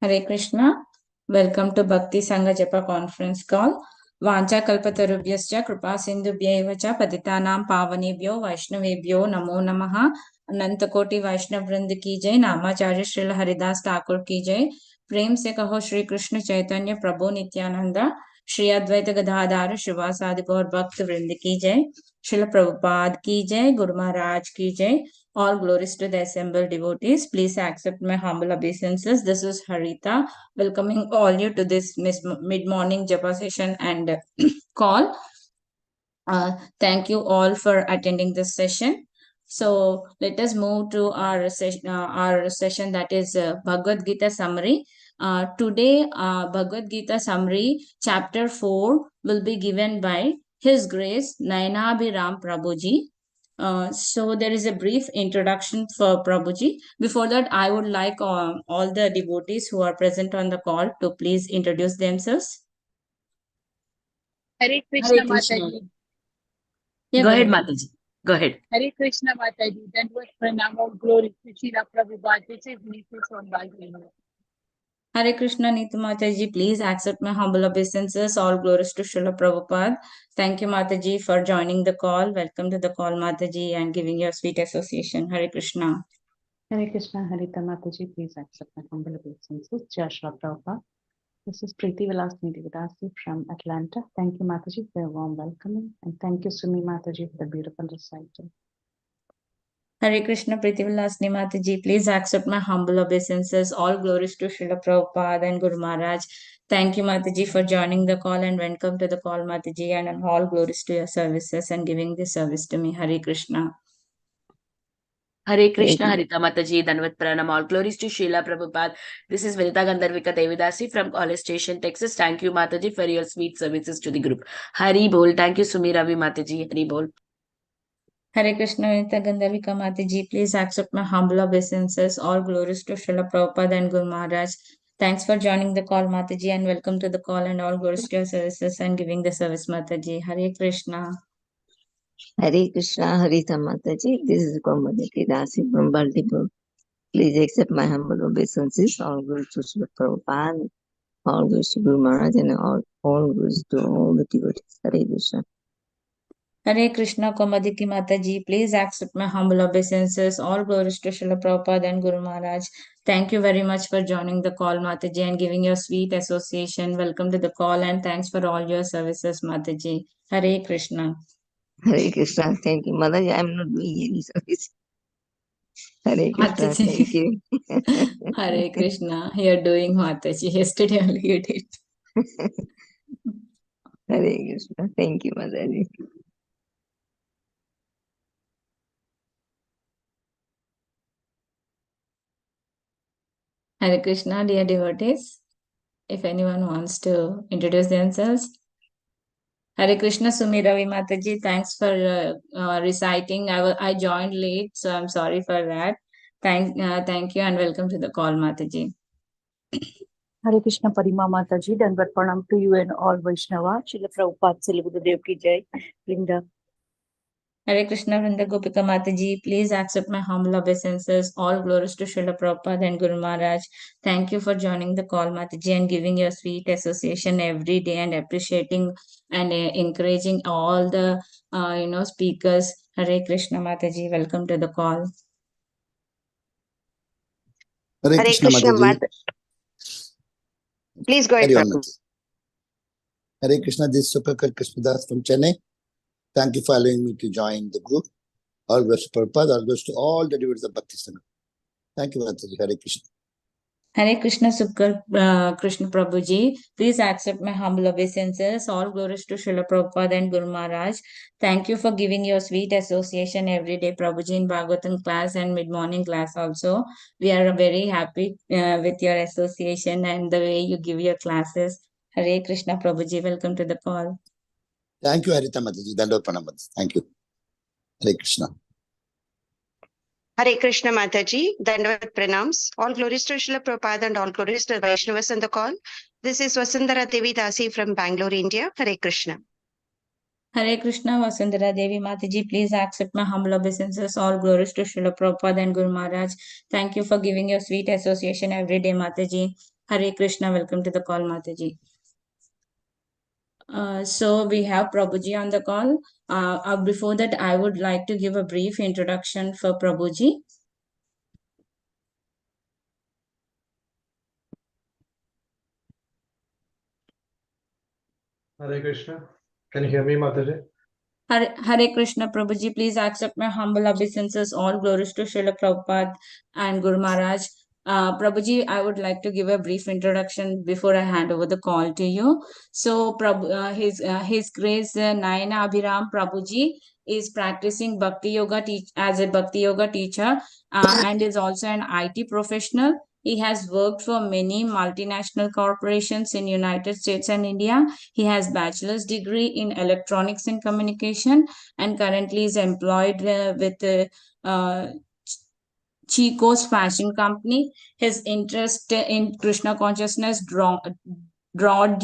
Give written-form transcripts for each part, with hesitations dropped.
Hare Krishna. Welcome to Bhakti Sangha Japa conference call. Vancha kalpatarubhyascha kripa sindhubhyaiva cha patitanam pavanebhyo vaishnavebhyo namo namaha. Anantakoti Vaishnav Vrind ki jai. Namacharya Srila Haridas Thakur ki jai. प्रेम से कहो श्री कृष्ण चैतन्य प्रभु नित्यानंद श्री अद्वैत गदाधर शिवासादि गौर भक्त वृंद की जय। श्रील प्रभुपाद की जय। गुरु महाराज की जय। All glories to the assembled devotees. Please accept my humble obeisances. This is Harita, welcoming all you to this mid-morning japa session and call. Thank you all for attending this session. So let us move to our session that is Bhagavad Gita summary. Today, Bhagavad Gita summary chapter 4 will be given by His Grace Nayanabhiram Prabhuji. So there is a brief introduction for Prabhuji. Before that, I would like all the devotees who are present on the call to please introduce themselves. Hare Krishna, Hare Krishna. Mataji. Yeah, Go ahead, Mataji. Go ahead. Hare Krishna, Mataji. That was pranam of glory to Srila Prabhupada. This is Mrs. from Bangalore. Hare Krishna, Neeta Mataji. Please accept my humble obeisances. All glories to Srila Prabhupada. Thank you, Mataji, for joining the call. Welcome to the call, Mataji, and giving your sweet association. Hare Krishna. Hare Krishna, Harita Mataji, please accept my humble obeisances. Jai Shri Prabhupada. This is Preeti Vilasni Devidasi from Atlanta. Thank you, Mataji, for your warm welcoming. And thank you, Sumi Mataji, for the beautiful recital. Hare Krishna, Preeti Vilasni Mataji. Please accept my humble obeisances. All glories to Srila Prabhupada and Guru Maharaj. Thank you, Mataji, for joining the call and welcome to the call, Mataji, and all glories to your services and giving this service to me. Hare Krishna. Hare Krishna, Harita Mataji, Danvat Pranam, all glories to Srila Prabhupada. This is Vinita Gandharvika Devidasi from College Station, Texas. Thank you, Mataji, for your sweet services to the group. Hari Bol. Thank you, Sumi Ravi Mataji. Hari Bol. Hare Krishna, Vinita Gandharvika Mataji. Please accept my humble obeisances. All glories to Srila Prabhupada and Guru Maharaj. Thanks for joining the call, Mataji, and welcome to the call and all glories to your services and giving the service, Mataji. Hare Krishna. Hare Krishna, Harita Mataji. This is Kamadaki Dasi from Baltimore. Please accept my humble obeisances. All goes to Srila Prabhupada, all goes to Guru Maharaj, and all goes to all the devotees. Hare Krishna. Hare Krishna, Kamadiki Mataji. Please accept my humble obeisances. All glories to Srila Prabhupada and Guru Maharaj. Thank you very much for joining the call, Mataji, and giving your sweet association. Welcome to the call and thanks for all your services, Mataji. Hare Krishna. Hare Krishna, thank you. Mataji, I am not doing any service. Hare Krishna, Mataji. thank you. Hare Krishna, you're doing Mataji. Yesterday only you did. Hare Krishna, thank you, Mataji. Hare Krishna, dear devotees. If anyone wants to introduce themselves. Hare Krishna, Sumi Ravi Mataji. Thanks for reciting. I joined late, so I'm sorry for that. Thank you and welcome to the call, Mataji. Hare Krishna, Parima Mataji. Danvat Pranam to you and all Vaishnava. Srila Prabhupada Srila Gurudev ki jai. Linda. Hare Krishna, Vrinda Gopika Mataji. Please accept my humble obeisances. All glories to Srila Prabhupada and Guru Maharaj. Thank you for joining the call, Mataji, and giving your sweet association every day and appreciating and encouraging all the speakers. Hare Krishna, Mataji. Welcome to the call. Hare Krishna, Mataji. Please go ahead, Prabhu. Hare Krishna, this is Supakar Krishnadas from Chennai. Thank you for allowing me to join the group. All goes to Prabhupada, all goes to all the devotees of Bhakti Sangha. Thank you, Mataji. Hare Krishna. Hare Krishna, Subhakar Krishna Prabhuji. Please accept my humble obeisances. All glories to Srila Prabhupada and Guru Maharaj. Thank you for giving your sweet association every day, Prabhuji, in Bhagavatam class and mid-morning class also. We are very happy with your association and the way you give your classes. Hare Krishna, Prabhuji. Welcome to the call. Thank you, Harita Mataji. Dandavat Pranam. Thank you. Hare Krishna. Hare Krishna, Mataji. Dandavat Pranams. All glories to Srila Prabhupada and all glories to Vaishnavas on the call. This is Vasundhara Devi Dasi from Bangalore, India. Hare Krishna. Hare Krishna, Vasundhara Devi Mataji. Please accept my humble obeisances. All glories to Srila Prabhupada and Guru Maharaj. Thank you for giving your sweet association every day, Mataji. Hare Krishna, welcome to the call, Mataji. So we have Prabhuji on the call. Before that, I would like to give a brief introduction for Prabhuji. Hare Krishna. Can you hear me, Mataji? Hare Krishna, Prabhuji, please accept my humble obeisances. All glories to Srila Prabhupada and Guru Maharaj. Prabhuji, I would like to give a brief introduction before I hand over the call to you. So, His Grace Nayanabhiram Prabhuji is practicing Bhakti Yoga as a Bhakti Yoga teacher and is also an IT professional. He has worked for many multinational corporations in United States and India. He has bachelor's degree in electronics and communication and currently is employed with Chico's fashion company. His interest in Krishna consciousness dawned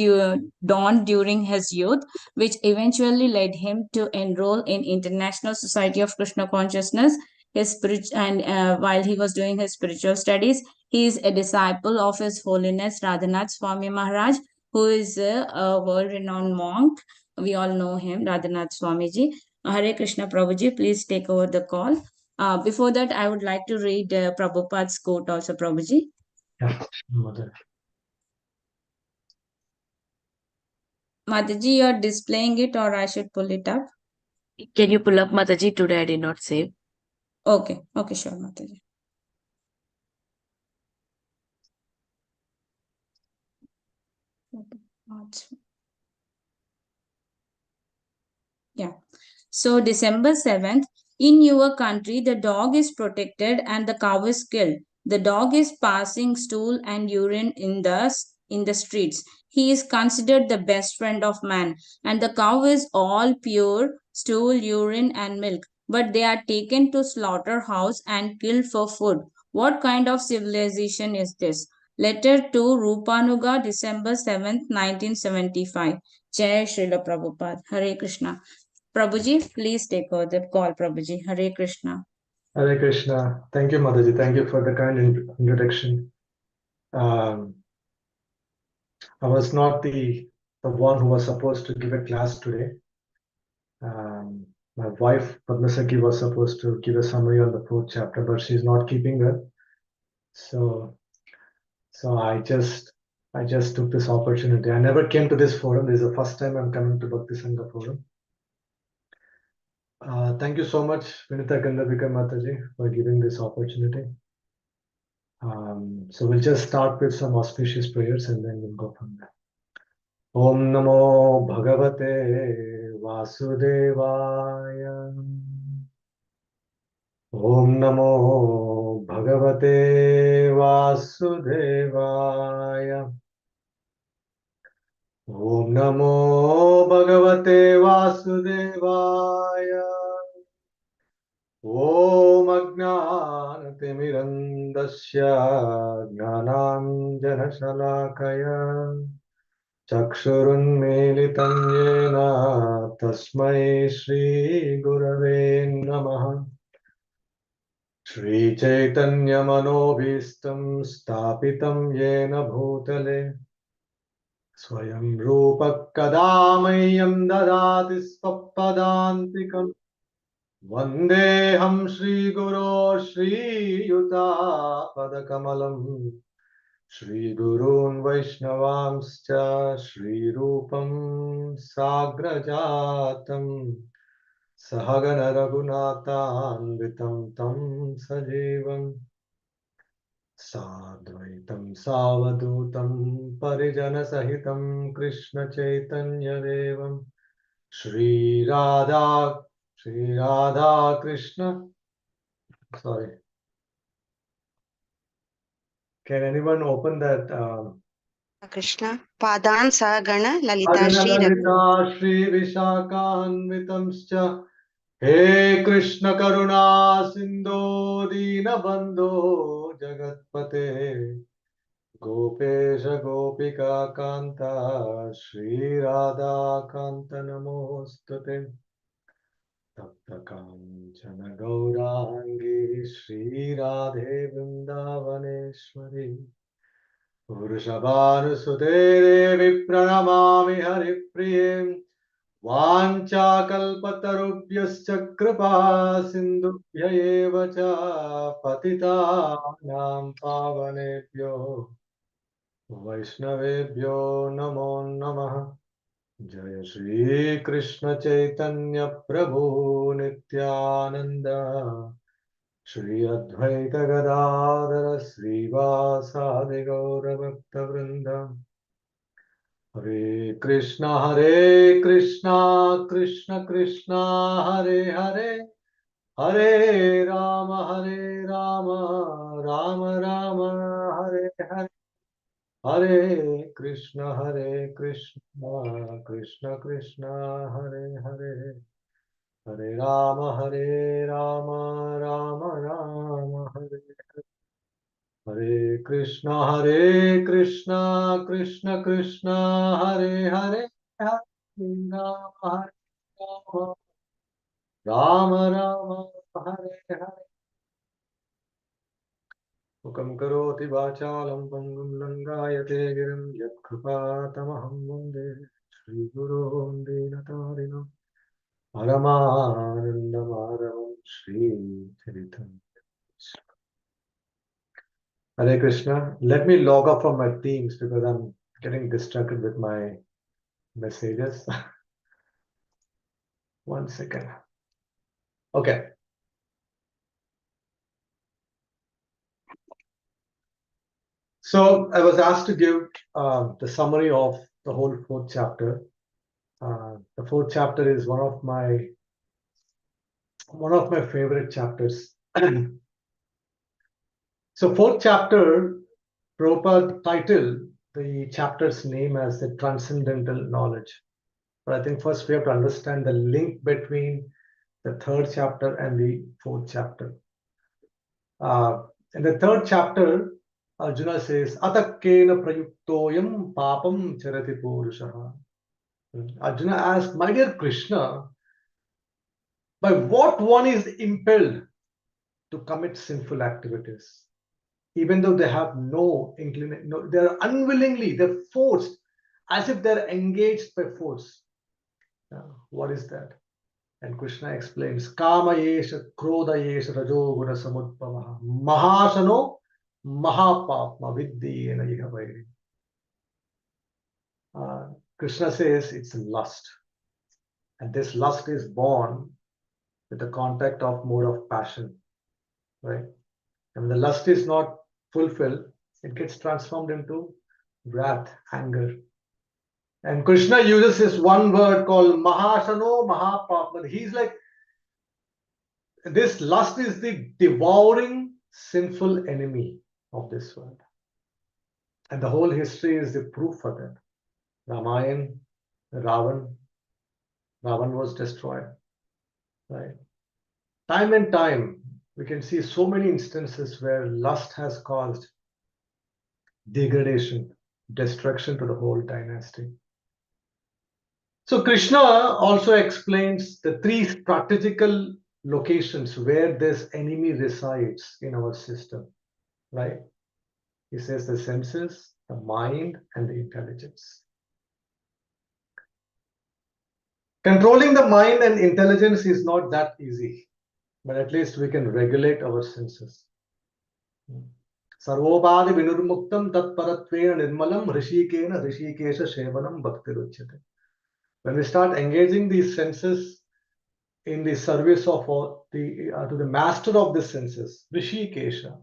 during his youth, which eventually led him to enroll in International Society of Krishna Consciousness. While he was doing his spiritual studies, he is a disciple of His Holiness Radhanath Swami Maharaj, who is a world-renowned monk. We all know him, Radhanath Swamiji. Hare Krishna, Prabhuji, please take over the call. Before that, I would like to read Prabhupada's quote also, Prabhuji. Yeah, Mataji. Mataji, you are displaying it or I should pull it up? Can you pull up, Mataji? Today I did not save. Okay, sure, Mataji. Yeah. So December 7th, in your country, the dog is protected and the cow is killed. The dog is passing stool and urine in the streets. He is considered the best friend of man, and the cow is all pure stool, urine, and milk. But they are taken to slaughterhouse and killed for food. What kind of civilization is this? Letter to Rupanuga, December 7th, 1975. Jai Srila Prabhupada. Hare Krishna. Prabhuji, please take over the call, Prabhuji. Hare Krishna. Hare Krishna. Thank you, Mataji. Thank you for the kind introduction. I was not the one who was supposed to give a class today. My wife, Padmasaki, was supposed to give a summary on the fourth chapter, but she's not keeping well. So I just took this opportunity. I never came to this forum. This is the first time I'm coming to Bhakti Sangha forum. Thank you so much, Vinita Gandharvika Mataji, for giving this opportunity. So we'll just start with some auspicious prayers and then we'll go from there. Om Namo Bhagavate Vasudevaya. Om Namo Bhagavate Vasudevaya. Om Namo Bhagavate Vasudevaya. Om Ajnanatimirandasya Jnananjanashalakaya Chakshurunmilitam Yena Tasmai Shri Gurave Namaha. Shri Chaitanya Manobhistam Stapitam Yena Bhutale Swayam Rupa Kadamayam Dadati Svapadantikam Vandeham Shri Guru Shri Yuta Padakamalam Shri Gurun Vaishnavamscha Shri Rupam Sagrajatam Sahagana Raghunathanvitam Tam Sajivam Sadvaitam Savadutam Parijana Sahitam Krishna Chaitanya Devam Shri Radha Krishna. Sorry. Can anyone open that? Krishna. Padan Sagana Lalita Agana Shri Lalita Shri Vishakaanvitamscha He Krishna Karuna Sindhu Dina Bandhu Jagatpate Gopesha Gopika Kanta Shri Radha Kanta Namostate Tapta Kanchana Gaurangi Shri Radhe Vrindavaneshwari Vrishabhanusute Devi Pranamami Haripriye Vanchakalpatarubhyascha kripa sindhubhya eva cha patitanam pavanebhyo Vaishnavebhyo namo namah. Jaya Shri Krishna Chaitanya Prabhu Nityananda Shri Advaita Gadadhara Srivasadi Gaura Bhakta Vrinda Hare Krishna Krishna Krishna Hare Hare Hare Rama Rama Rama Hare Hare Hare Krishna Krishna Krishna Hare Hare Hare Rama Rama Rama Hare Hare Krishna Krishna Krishna Hare Hare Hare Rama Rama Hare Hare Mukam karoti vachalam pangum langayate girim yatkrupatamaham vande Shri Guru Dinatarinam Paramanandamadavam Shri Chaitanya. Hare Krishna. Let me log off from my Teams because I'm getting distracted with my messages. One second. Okay. So I was asked to give the summary of the whole fourth chapter. The fourth chapter is one of my favorite chapters. So fourth chapter, Prabhupada titled the chapter's name as the Transcendental Knowledge. But I think first we have to understand the link between the third chapter and the fourth chapter. In the third chapter, Arjuna says, Atakkena prayuktoyam papam charati purushaha. Arjuna asked, my dear Krishna, by what one is impelled to commit sinful activities? Even though they have no inclination, no, they're unwillingly, they're forced, as if they're engaged by force. What is that? And Krishna explains, Kama yesha krodha yesha rajo guna samudpavaha mahasano mahapapma viddiyena iha vairi. Krishna says it's lust. And this lust is born with the contact of mode of passion. Right? And when the lust is not fulfilled, it gets transformed into wrath, anger. And Krishna uses this one word called mahasano mahapapma. He's like, this lust is the devouring sinful enemy of this world. And the whole history is the proof for that. Ramayana, Ravan was destroyed. Right? Time and time, we can see so many instances where lust has caused degradation, destruction to the whole dynasty. So Krishna also explains the three strategical locations where this enemy resides in our system, right? He says the senses, the mind, and the intelligence. Controlling the mind and intelligence is not that easy, but at least we can regulate our senses. Sarvobhadi vinurmuktam tatparatvena nirmalam rishikena rishikesha shevanam bhaktiruchyate. When we start engaging these senses in the service of to the master of the senses, Rishikesha,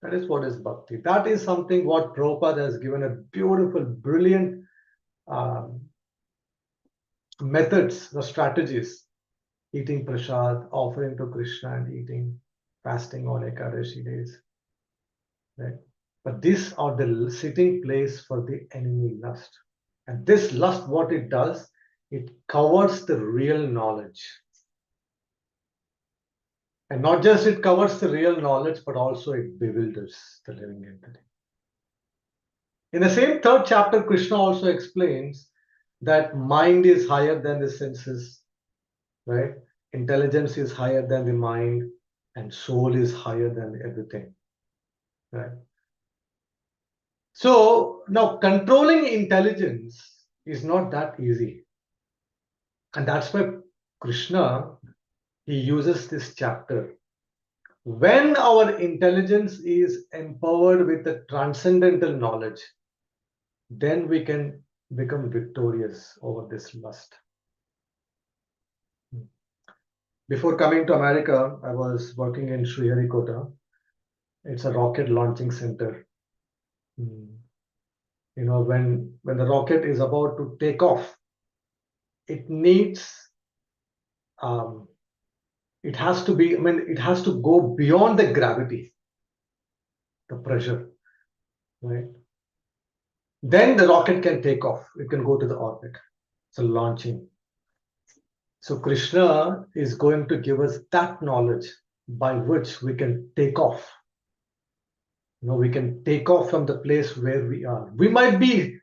that is what is bhakti. That is something what Prabhupada has given a beautiful, brilliant methods or strategies. Eating prasad, offering to Krishna, and eating, fasting on Ekadashi days. Right? But these are the sitting place for the enemy lust. And this lust, what it does, it covers the real knowledge. And not just it covers the real knowledge, but also it bewilders the living entity. In the same third chapter, Krishna also explains that mind is higher than the senses, right? Intelligence is higher than the mind, and soul is higher than everything, right? So now controlling intelligence is not that easy. And that's why Krishna, he uses this chapter. When our intelligence is empowered with the transcendental knowledge, then we can become victorious over this lust. Before coming to America, I was working in Sriharikota. It's a rocket launching center. You know, when the rocket is about to take off, it needs, it has to be, it has to go beyond the gravity, the pressure, right? Then the rocket can take off. It can go to the orbit. So launching. So Krishna is going to give us that knowledge by which we can take off. You know, we can take off from the place where we are. We might be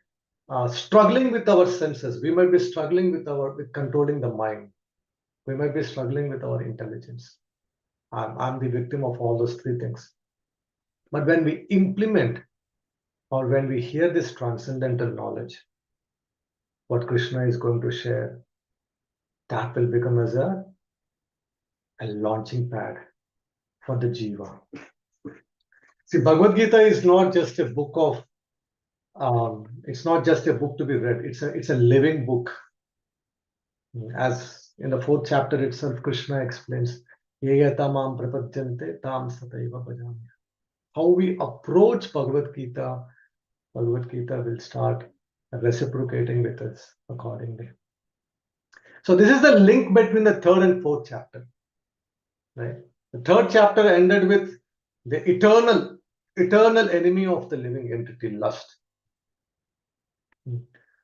struggling with our senses. We might be struggling with controlling the mind. We might be struggling with our intelligence. I'm the victim of all those three things. But when we implement or when we hear this transcendental knowledge, what Krishna is going to share, that will become as a launching pad for the jiva. See, Bhagavad Gita is not just a book of, it's not just a book to be read. It's a living book. As in the 4th chapter itself, Krishna explains, Yeyatamam prapadyante tam sataiva bhajami. How we approach Bhagavad Gita will start reciprocating with us accordingly. So this is the link between the 3rd and 4th chapter, right? The 3rd chapter ended with the eternal enemy of the living entity, lust.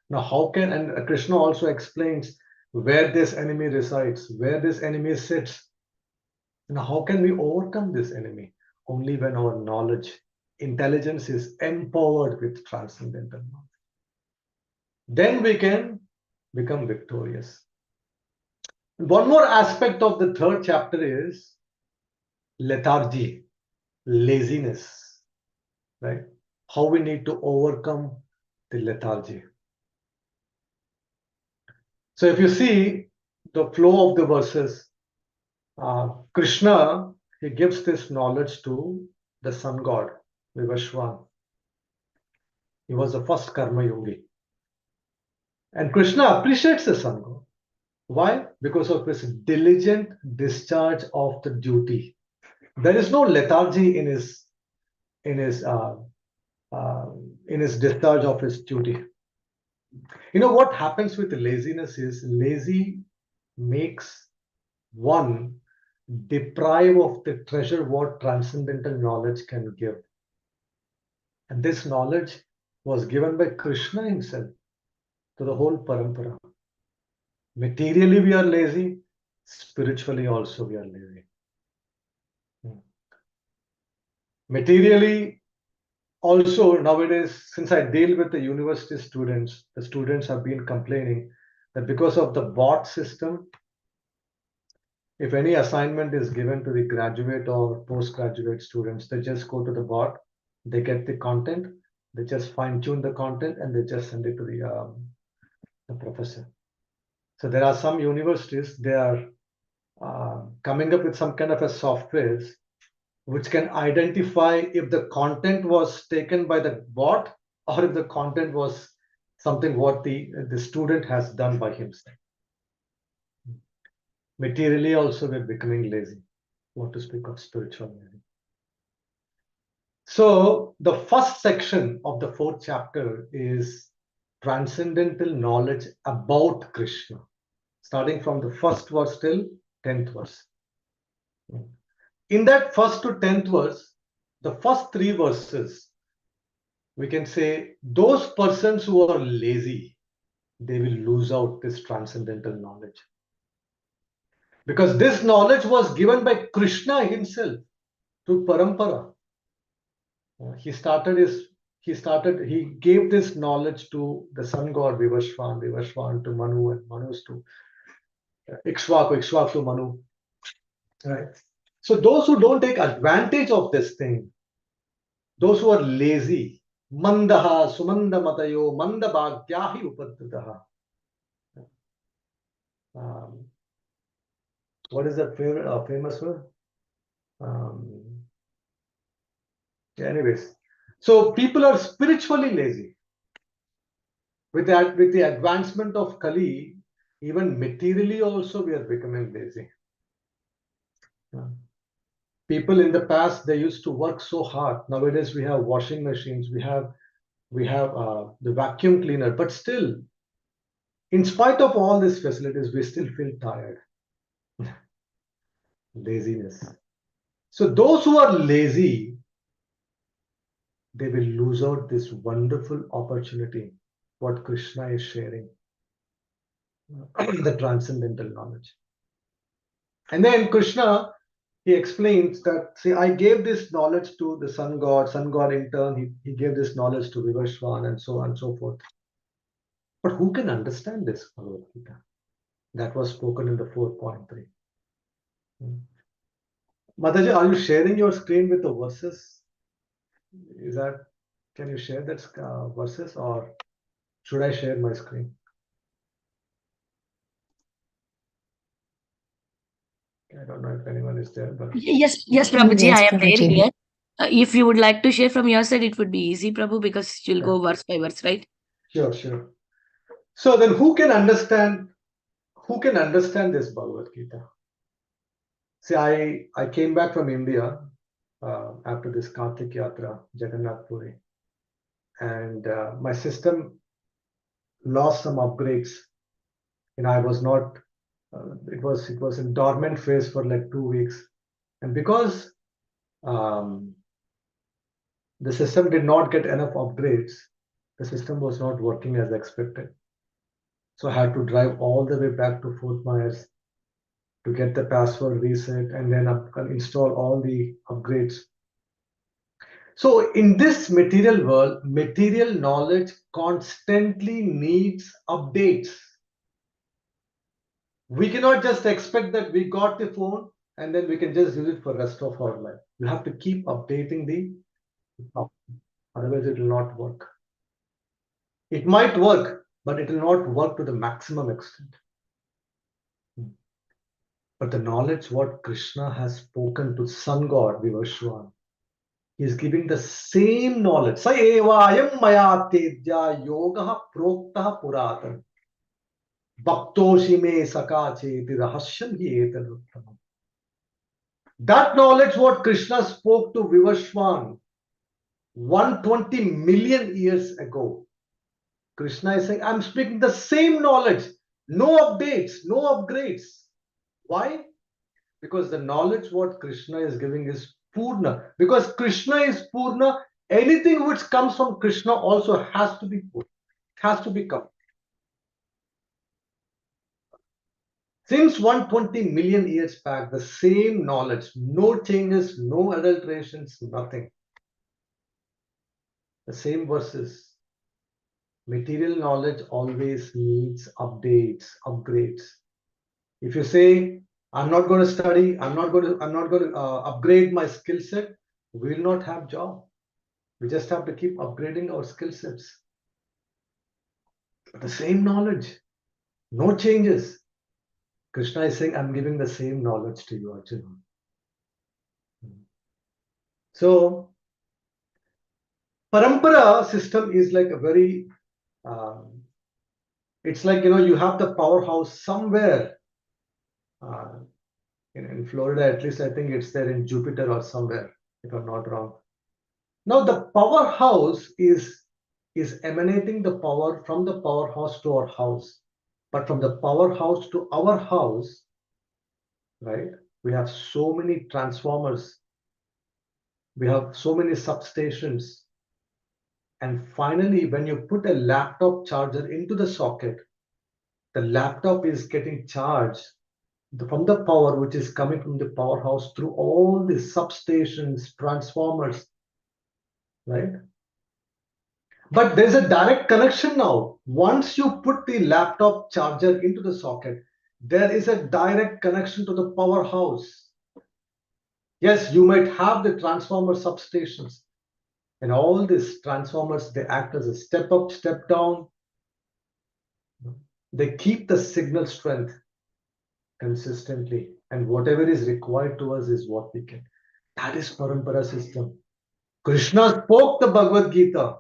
Now, how can, and Krishna also explains where this enemy resides, where this enemy sits. Now, how can we overcome this enemy? Only when our knowledge, intelligence is empowered with transcendental knowledge. Then we can become victorious. One more aspect of the 3rd chapter is lethargy, laziness, right? How we need to overcome the lethargy. So if you see the flow of the verses, Krishna, he gives this knowledge to the sun god, Vivashwan. He was the first karma yogi. And Krishna appreciates the sun god. Why? Because of his diligent discharge of the duty. There is no lethargy in his discharge of his duty. You know what happens with laziness is lazy makes one deprive of the treasure what transcendental knowledge can give. And this knowledge was given by Krishna himself to the whole parampara. Materially we are lazy, spiritually also we are lazy. Materially also nowadays, since I deal with the university students, the students have been complaining that because of the bot system, if any assignment is given to the graduate or postgraduate students, they just go to the bot, they get the content, they just fine-tune the content, and they just send it to the professor. So there are some universities, they are coming up with some kind of a software which can identify if the content was taken by the bot or if the content was something what the student has done by himself. Materially also we're becoming lazy, what to speak of spiritual lazy. So the first section of the 4th chapter is transcendental knowledge about Krishna, starting from the 1st verse till 10th verse. In that 1st to 10th verse, the first 3 verses, we can say those persons who are lazy, they will lose out this transcendental knowledge. Because this knowledge was given by Krishna himself to Parampara. He gave this knowledge to the sun god Vivashwan to Manu, and Manu's to Ikshvaku to Manu. Right. So those who don't take advantage of this thing, those who are lazy, Mandaha Sumandamatayo Mandabhagyahi Upattitaha. What is that famous word? Anyways, so people are spiritually lazy. With the advancement of Kali, even materially also we are becoming lazy. People in the past, they used to work so hard. Nowadays we have washing machines, we have the vacuum cleaner, but still, in spite of all these facilities, we still feel tired. Laziness. So those who are lazy, they will lose out this wonderful opportunity, what Krishna is sharing, the transcendental knowledge. And then Krishna, he explains that, see, I gave this knowledge to the sun god in turn, he gave this knowledge to Vivashwan and so on and so forth. But who can understand this Bhagavad Gita? That was spoken in the 4.3. Mataji, are you sharing your screen with the verses? Can you share that verses, or should I share my screen? I don't know if anyone is there, but Yes, Prabhuji, I am there Prabhuji. here. If you would like to share from your side, it would be easy, Prabhu, because you'll go verse by verse, right? Sure. So then who can understand this Bhagavad Gita? See, I came back from India after this Kartik Yatra, Jagannath Puri, and my system lost some upgrades. And I was not, it was in dormant phase for like 2 weeks. And because the system did not get enough upgrades, the system was not working as expected. So I had to drive all the way back to Fort Myers to get the password reset and then install all the upgrades. So in this material world, material knowledge constantly needs updates. We cannot just expect that we got the phone and then we can just use it for the rest of our life. You have to keep updating the software. Otherwise it will not work. It might work, but it will not work to the maximum extent. But the knowledge what Krishna has spoken to sun god Vivashwan, he is giving the same knowledge. Sa evayam maya tedya yoga prokta puratan. Bhaktoshi me sakacheti rahasyam hi etaduttamam. That knowledge what Krishna spoke to Vivashwan 120 million years ago. Krishna is saying, I'm speaking the same knowledge. No updates, no upgrades. Why? Because the knowledge what Krishna is giving is Purna. Because Krishna is Purna, anything which comes from Krishna also has to be Purna. Has to become. Since 120 million years back, the same knowledge, no changes, no adulterations, nothing. The same verses. Material knowledge always needs updates, upgrades. If you say, I'm not going to study, I'm not going to upgrade my skill set, we will not have job. We just have to keep upgrading our skill sets. The same knowledge, no changes. Krishna is saying, I'm giving the same knowledge to you, Arjuna. So, Parampara system is like a very, it's like, you have the powerhouse somewhere. In Florida, at least I think it's there in Jupiter or somewhere, if I'm not wrong. Now the powerhouse is emanating the power from the powerhouse to our house. But from the powerhouse to our house, right, we have so many transformers. We have so many substations. And finally, when you put a laptop charger into the socket, the laptop is getting charged from the power which is coming from the powerhouse through all the substations, transformers, right? But there's a direct connection now. Once you put the laptop charger into the socket, there is a direct connection to the powerhouse. Yes, you might have the transformer substations, And all these transformers, they act as a step up, step down. They keep the signal strength consistently. And whatever is required to us is what we get. That is Parampara system. Krishna spoke the Bhagavad Gita.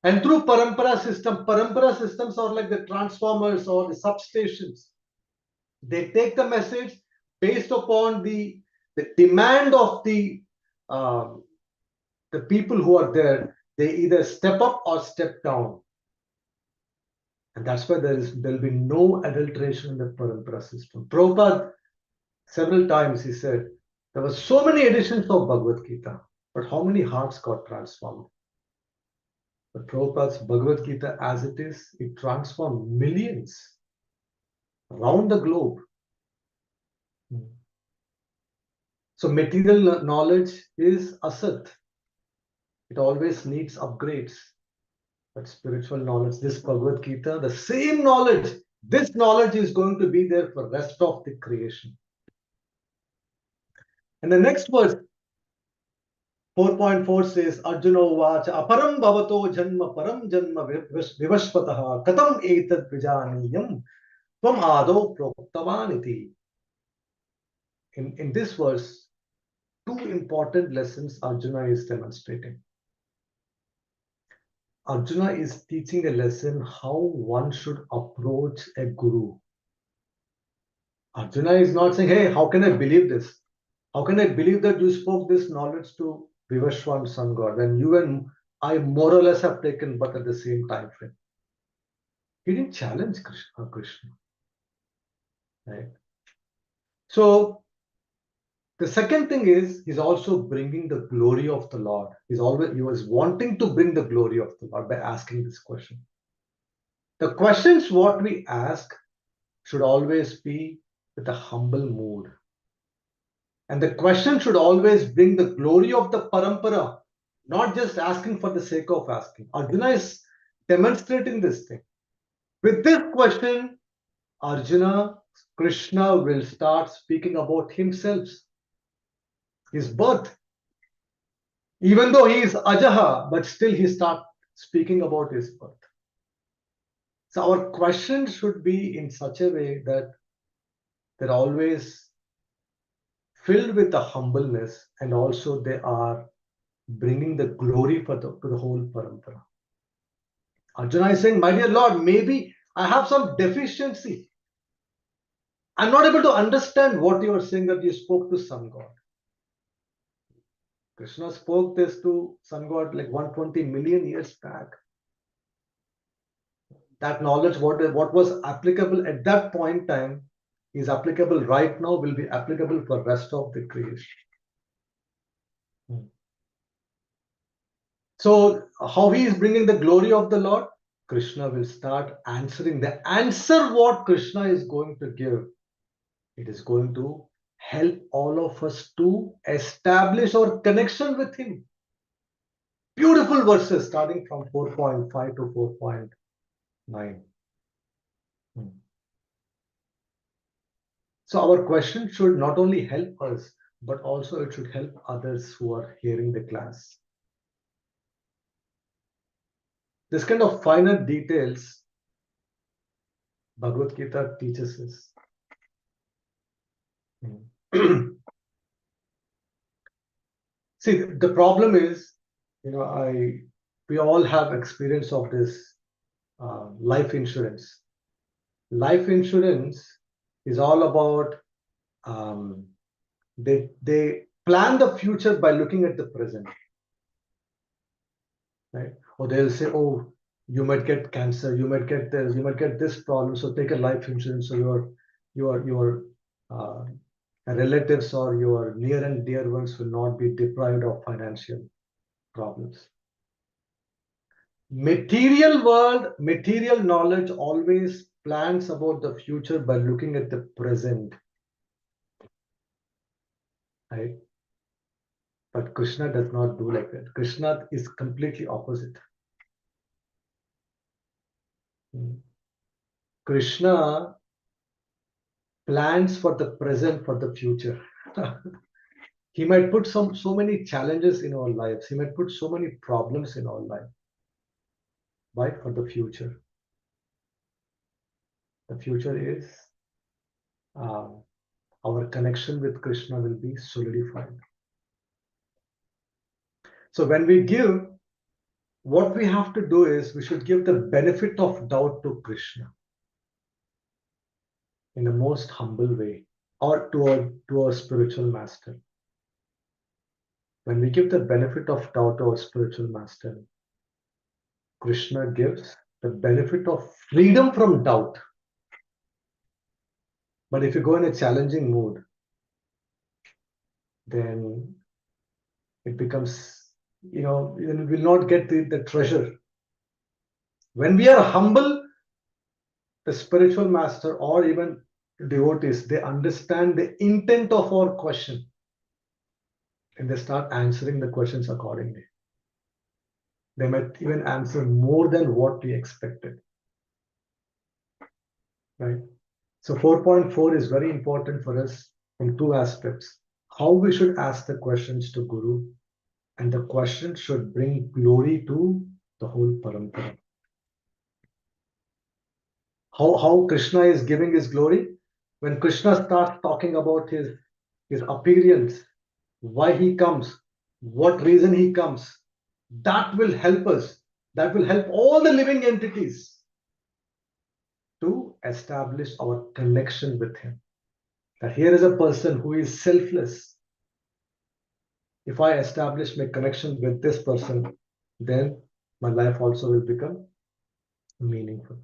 And through Parampara systems are like the transformers or the substations. They take the message based upon the demand of the people who are there. They either step up or step down. And that's why there'll be no adulteration in the Parampara system. Prabhupada, several times he said, there were so many editions of Bhagavad Gita, but how many hearts got transformed? But Prabhupada's Bhagavad Gita as it is, it transformed millions around the globe. So material knowledge is asat. It always needs upgrades. But spiritual knowledge, this Bhagavad Gita, the same knowledge, this knowledge is going to be there for the rest of the creation. And the next verse, 4.4 says, Arjuna Uvacha, Aparam Bhavato Janma Param Janma Vivashvataha Katam Etad Vijaniyam Tvam Ado Proktavaniti. In this verse, two important lessons Arjuna is demonstrating. Arjuna is teaching a lesson how one should approach a guru. Arjuna is not saying, hey, how can I believe this? How can I believe that you spoke this knowledge to Vivashwan Sun God when you and I more or less have taken but at the same time frame? He didn't challenge Krishna. Right? So the second thing is he's also bringing the glory of the Lord. He was wanting to bring the glory of the Lord by asking this question. The questions what we ask should always be with a humble mood. And the question should always bring the glory of the parampara, not just asking for the sake of asking. Arjuna is demonstrating this thing. With this question, Arjuna, Krishna will start speaking about himself, his birth. Even though he is Ajaha, but still he starts speaking about his birth. So our questions should be in such a way that they're always filled with the humbleness, and also they are bringing the glory to the whole parampara. Arjuna is saying, my dear Lord, maybe I have some deficiency. I'm not able to understand what you are saying that you spoke to Sun God. Krishna spoke this to Sun God like 120 million years back. That knowledge, what was applicable at that point in time, is applicable right now, will be applicable for the rest of the creation. So how he is bringing the glory of the Lord? Krishna will start answering. The answer what Krishna is going to give, it is going to help all of us to establish our connection with him. Beautiful verses starting from 4.5 to 4.9. So our question should not only help us, but also it should help others who are hearing the class. This kind of finer details Bhagavad Gita teaches us. See, the problem is, we all have experience of this life insurance. Life insurance is all about they plan the future by looking at the present, right? Or they'll say, oh, you might get cancer, you might get this, you might get this problem, so take a life insurance so your relatives or your near and dear ones will not be deprived of financial problems. Material world, material knowledge always plans about the future by looking at the present, right? But Krishna does not do like that. Krishna is completely opposite. Krishna plans for the present, for the future. He might put so many challenges in our lives. He might put so many problems in our life. Why? For the future. The future is our connection with Krishna will be solidified. So when we give, what we have to do is we should give the benefit of doubt to Krishna in the most humble way, or to our spiritual master. When we give the benefit of doubt to our spiritual master, Krishna gives the benefit of freedom from doubt. But if you go in a challenging mood, then it becomes, you will not get the treasure. When we are humble, the spiritual master or even devotees, they understand the intent of our question and they start answering the questions accordingly. They might even answer more than what we expected. Right? So 4.4 is very important for us from two aspects. How we should ask the questions to Guru, and the question should bring glory to the whole parampara. How Krishna is giving his glory? When Krishna starts talking about his appearance, why he comes, what reason he comes, that will help us. That will help all the living entities to establish our connection with him. That here is a person who is selfless. If I establish my connection with this person, then my life also will become meaningful.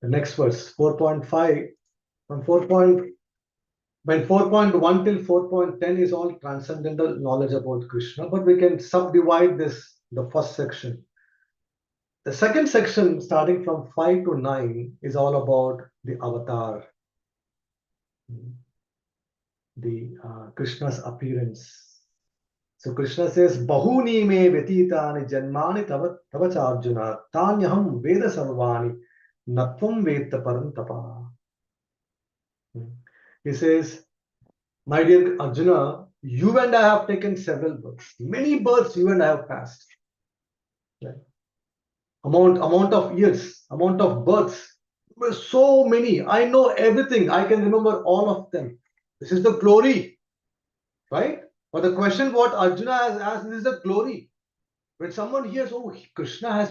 The next verse, 4.5, from 4.1 till 4.10 is all transcendental knowledge about Krishna, but we can subdivide this, the first section. The second section, starting from 5 to 9, is all about the avatar, the Krishna's appearance. So Krishna says, Bahuni me vetitani janmani tavacha Arjuna tanyaham veda sarvani natvam veta parantapa. He says, my dear Arjuna, you and I have taken several births. Many births you and I have passed. Right? Amount of years, amount of births. So many. I know everything. I can remember all of them. This is the glory. Right? But the question what Arjuna has asked, this is the glory. When someone hears, oh, Krishna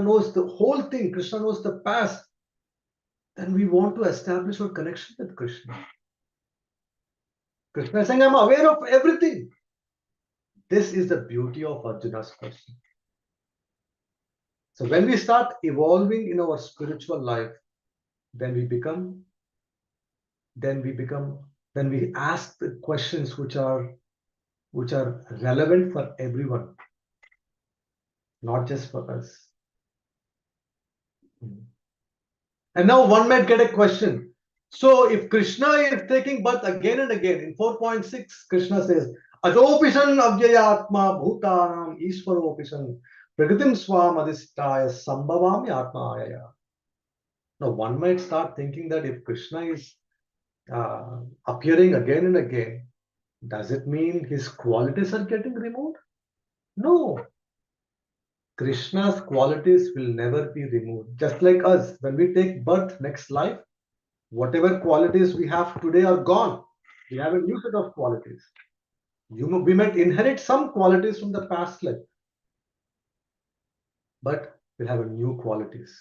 knows the whole thing, Krishna knows the past, then we want to establish our connection with Krishna. Krishna is saying, I'm aware of everything. This is the beauty of Arjuna's question. So when we start evolving in our spiritual life, then we ask the questions which are relevant for everyone, not just for us. And now one might get a question. So if Krishna is taking birth again and again, in 4.6, Krishna says, Ajopishan avyayatma bhutanam ishvaropishan pragritim swam adhistaya sambhavami atmayaya. Now one might start thinking that if Krishna is appearing again and again, does it mean his qualities are getting removed? No. Krishna's qualities will never be removed. Just like us, when we take birth next life, whatever qualities we have today are gone. We have a new set of qualities. We might inherit some qualities from the past life, but we have a new qualities.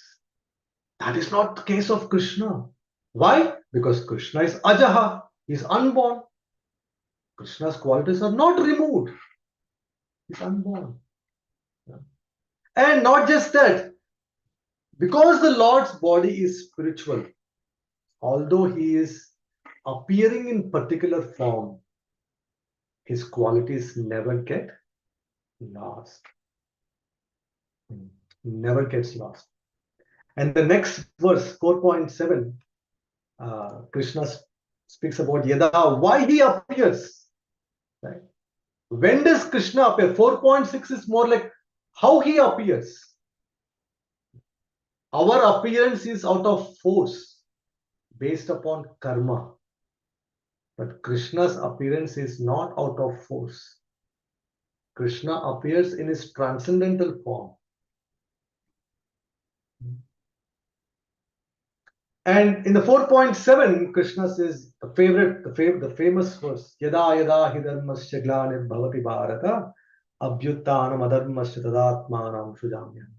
That is not the case of Krishna. Why? Because Krishna is Ajaha, he is unborn. Krishna's qualities are not removed. He is unborn. And not just that, because the Lord's body is spiritual, although he is appearing in particular form, his qualities never get lost. Never gets lost. And the next verse, 4.7, Krishna speaks about Yada, why he appears. Right? When does Krishna appear? 4.6 is more like how he appears. Our appearance is out of force, based upon karma. But Krishna's appearance is not out of force. Krishna appears in his transcendental form. And in the 4.7, Krishna says the famous verse, Yada yada hi dharmasya glanir bhavati bharata abhyuttanam adharmasya tadatmanam sujamyam.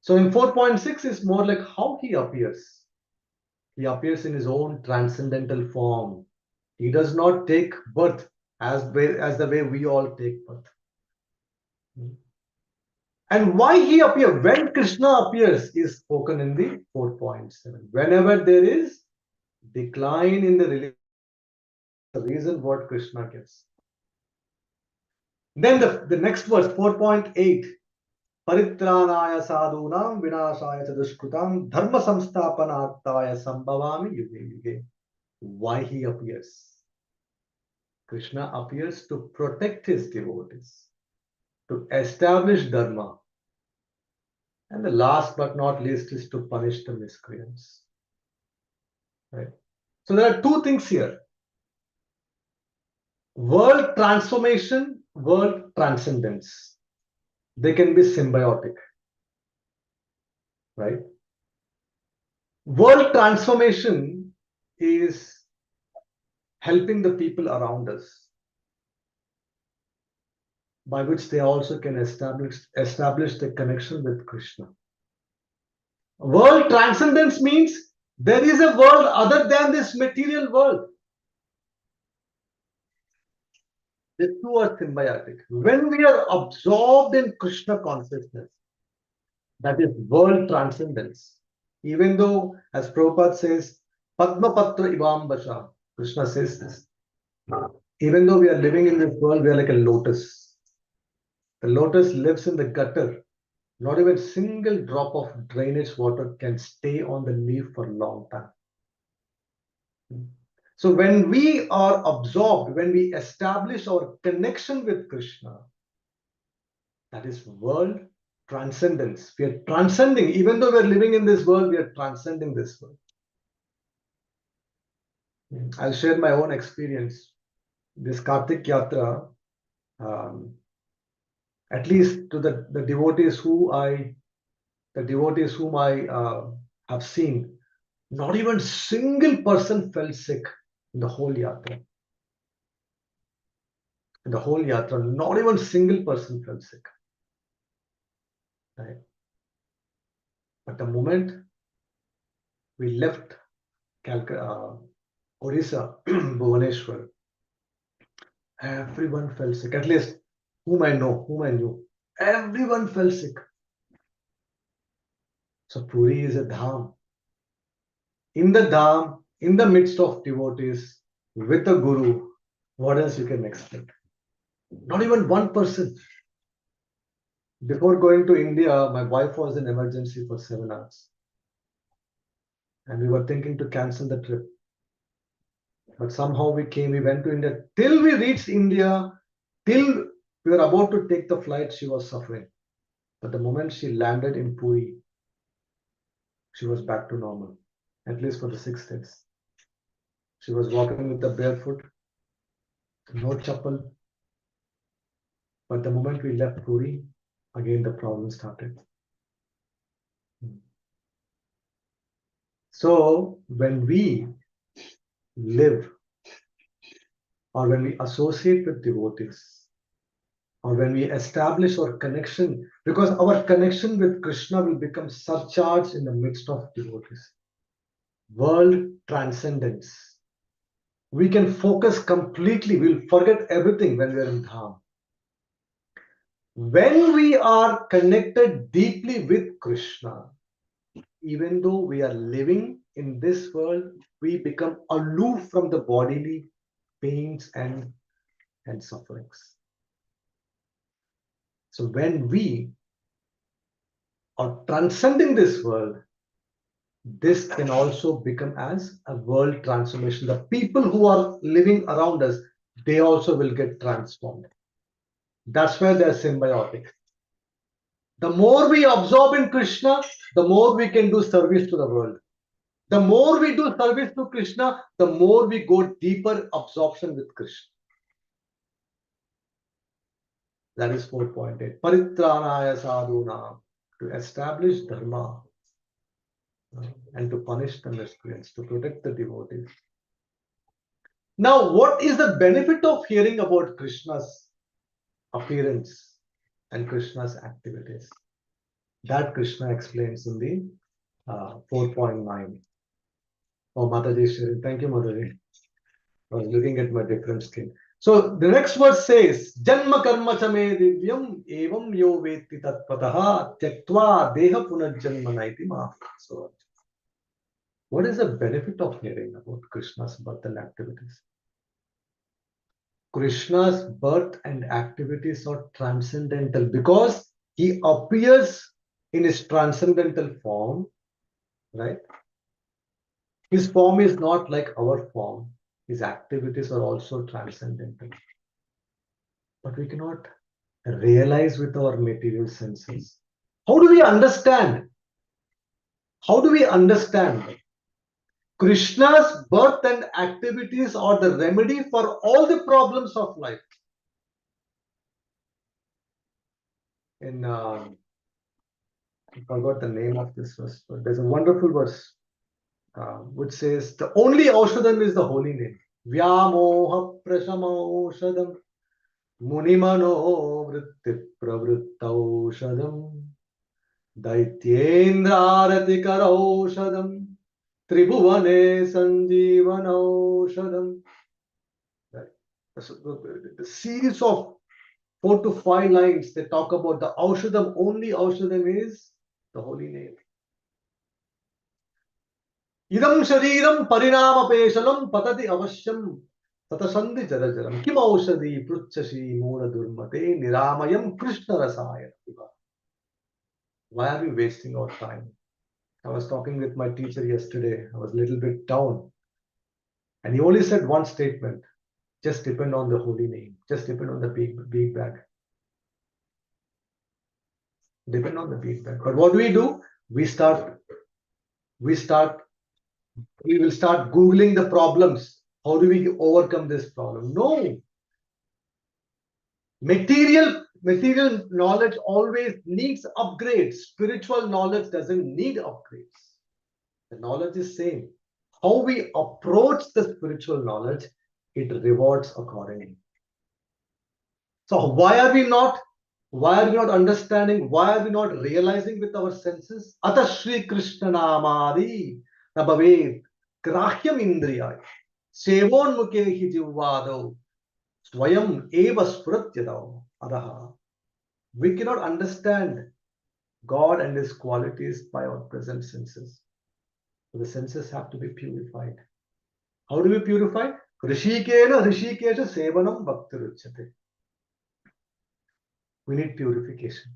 So in 4.6 is more like how he appears. He appears in his own transcendental form. He does not take birth as the way we all take birth. And why he appears, when Krishna appears, is spoken in the 4.7. Whenever there is decline in the relationship, the reason what Krishna gives. Then the next verse, 4.8. Paritranaya sadhunam vinashaya chadushkrutam dharma samsthapanartaya sambhavami yuge yuge. Why he appears? Krishna appears to protect his devotees, to establish dharma. And the last but not least is to punish the miscreants. Right? So there are two things here. World transformation, world transcendence. They can be symbiotic. Right? World transformation is helping the people around us, by which they also can establish the connection with Krishna. World transcendence means there is a world other than this material world. The two are symbiotic. When we are absorbed in Krishna consciousness, that is world transcendence. Even though, as Prabhupada says, Padma Patra Ivam Basha, Krishna says this. Even though we are living in this world, we are like a lotus. The lotus lives in the gutter. Not even a single drop of drainage water can stay on the leaf for a long time. So when we are absorbed, when we establish our connection with Krishna, that is world transcendence. We are transcending, even though we are living in this world, we are transcending this world. I'll share my own experience. This Kartik Yatra, at least to the devotees whom I have seen, not even single person fell sick in the whole yatra. In the whole yatra, not even single person fell sick. Right? But the moment we left Orissa, Bhubaneswar, everyone fell sick. At least whom I knew, everyone fell sick. So Puri is a dham. In the dham, in the midst of devotees, with a guru, what else you can expect? Not even one person. Before going to India, my wife was in emergency for 7 hours. And we were thinking to cancel the trip. But somehow we went to India. Till we reached India, till we were about to take the flight, she was suffering. But the moment she landed in Puri, she was back to normal, at least for the 6 days. She was walking with the barefoot, no chappal. But the moment we left Puri, again the problem started. So when we live, or when we associate with devotees, or when we establish our connection, because our connection with Krishna will become surcharged in the midst of devotees. World transcendence. We can focus completely, we'll forget everything when we are in Dham. When we are connected deeply with Krishna, even though we are living in this world, we become aloof from the bodily pains and sufferings. So when we are transcending this world, this can also become as a world transformation. The people who are living around us, they also will get transformed. That's where they're symbiotic. The more we absorb in Krishna, the more we can do service to the world. The more we do service to Krishna, the more we go deeper absorption with Krishna. That is 4.8. Paritranaya sadhuna, to establish dharma and to punish the miscreants, to protect the devotees. Now, what is the benefit of hearing about Krishna's appearance and Krishna's activities? That Krishna explains in the 4.9. Oh, Mataji sharing. Thank you, Mataji. I was looking at my different screen. So the next verse says, Janma karma chame divyam evam yo veti tatpataha tyaktva deha punajjanma naiti ma. So what is the benefit of hearing about Krishna's birth and activities? Krishna's birth and activities are transcendental because he appears in his transcendental form, right? His form is not like our form. His activities are also transcendental. But we cannot realize with our material senses. How do we understand? How do we understand? Krishna's birth and activities are the remedy for all the problems of life. In I forgot the name of this verse, but there's a wonderful verse which says the only Aushadam is the holy name. Vyamoha prashamaushadam munimano vritti pravrittaushadam daityendra karaushadam tribhuvane sanjeevanaushadam. Right. So the series of 4 to 5 lines, they talk about the Aushadam. Only Aushadam is the holy name. Idam shariram parinama peshalam patati avashyam tatasandhi jarajaram kim aushadi pruchashi mura durmate niramayam krishna rasaya. Why are we wasting our time? I was talking with my teacher yesterday. I was a little bit down. And he only said one statement. Just depend on the holy name. Just depend on the big bag. Depend on the big bag. But what do? We will start Googling the problems. How do we overcome this problem? No. Material knowledge always needs upgrades. Spiritual knowledge doesn't need upgrades. The knowledge is same. How we approach the spiritual knowledge, it rewards accordingly. So why are we not understanding? Why are we not realizing with our senses? Ata Shri Krishna Namadi Nabhaved Grahyam Indriya Sevon Mukhehi Jivvado Swayam Eva Spuratyadao Adaha. We cannot understand God and His qualities by our present senses. So the senses have to be purified. How do we purify? Rishikena Rishikesha Sevanam Bhaktiruchyate. We need purification.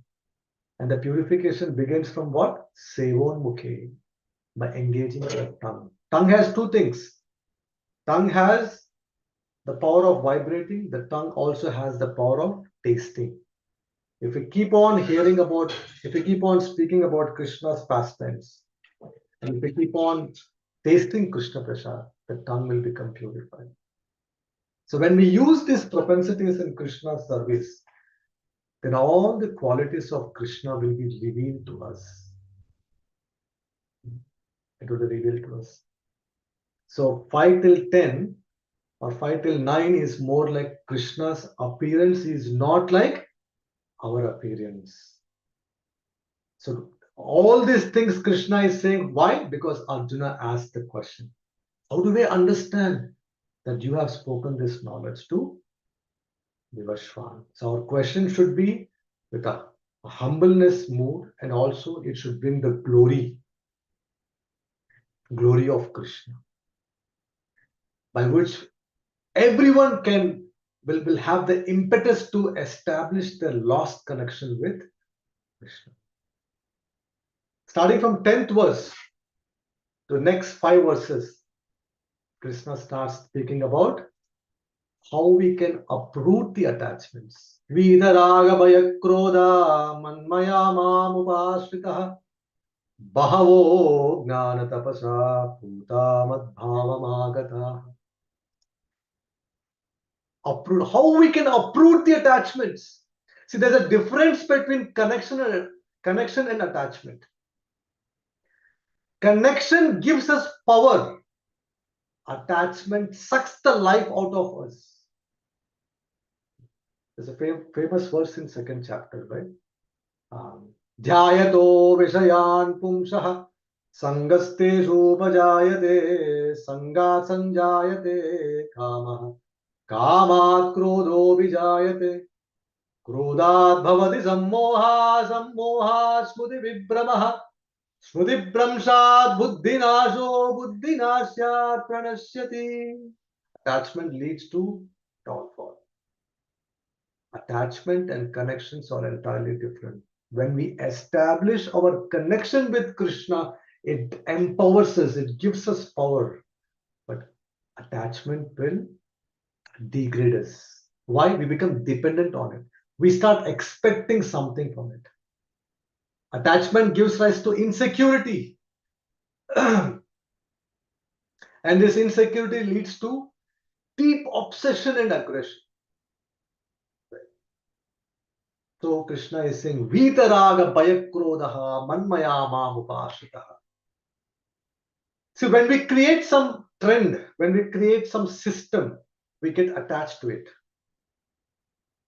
And the purification begins from what? Sevon Mukhe, by engaging the tongue. Tongue has two things. Tongue has the power of vibrating. The tongue also has the power of tasting. If we keep on speaking about Krishna's pastimes, and if we keep on tasting Krishna Prasad, the tongue will become purified. So when we use these propensities in Krishna's service, then all the qualities of Krishna will be revealed to us. It will be revealed to us. So 5 till 10 or 5 till 9 is more like Krishna's appearance is not like our appearance. So all these things Krishna is saying. Why? Because Arjuna asked the question. How do we understand that you have spoken this knowledge to Vivashwan? So our question should be with a humbleness mood, and also it should bring the glory of Krishna, by which everyone will have the impetus to establish their lost connection with Krishna. Starting from 10th verse to the next 5 verses, Krishna starts speaking about how we can uproot the attachments. Vidaraga bhaya krodha manmaya mam upashritaha Bahavo gnana tapasa puta madbhavamagata. Uproot. How we can uproot the attachments? See, there's a difference between connection and attachment. Connection gives us power. Attachment sucks the life out of us. There's a famous verse in second chapter, right? Dhyayato vishayan pumsah sangasteshu upajayate sangat sanjayate kamah kamat krodho vijayate क्रोधात् भवति सम्मोहा सम्मोहात् स्मृति विभ्रमः स्मृति भ्रंशात् बुद्धिनाशो बुद्धिनाशात् प्रणश्यति. Attachment leads to downfall. Attachment and connections are entirely different. When we establish our connection with Krishna, it empowers us, it gives us power. But attachment will degrade us. Why? We become dependent on it. We start expecting something from it. Attachment gives rise to insecurity. And this insecurity leads to deep obsession and aggression. So Krishna is saying, Vitaraga Bayakrodaha Manmaya Mamupashitaha. So when we create some trend, when we create some system, we get attached to it.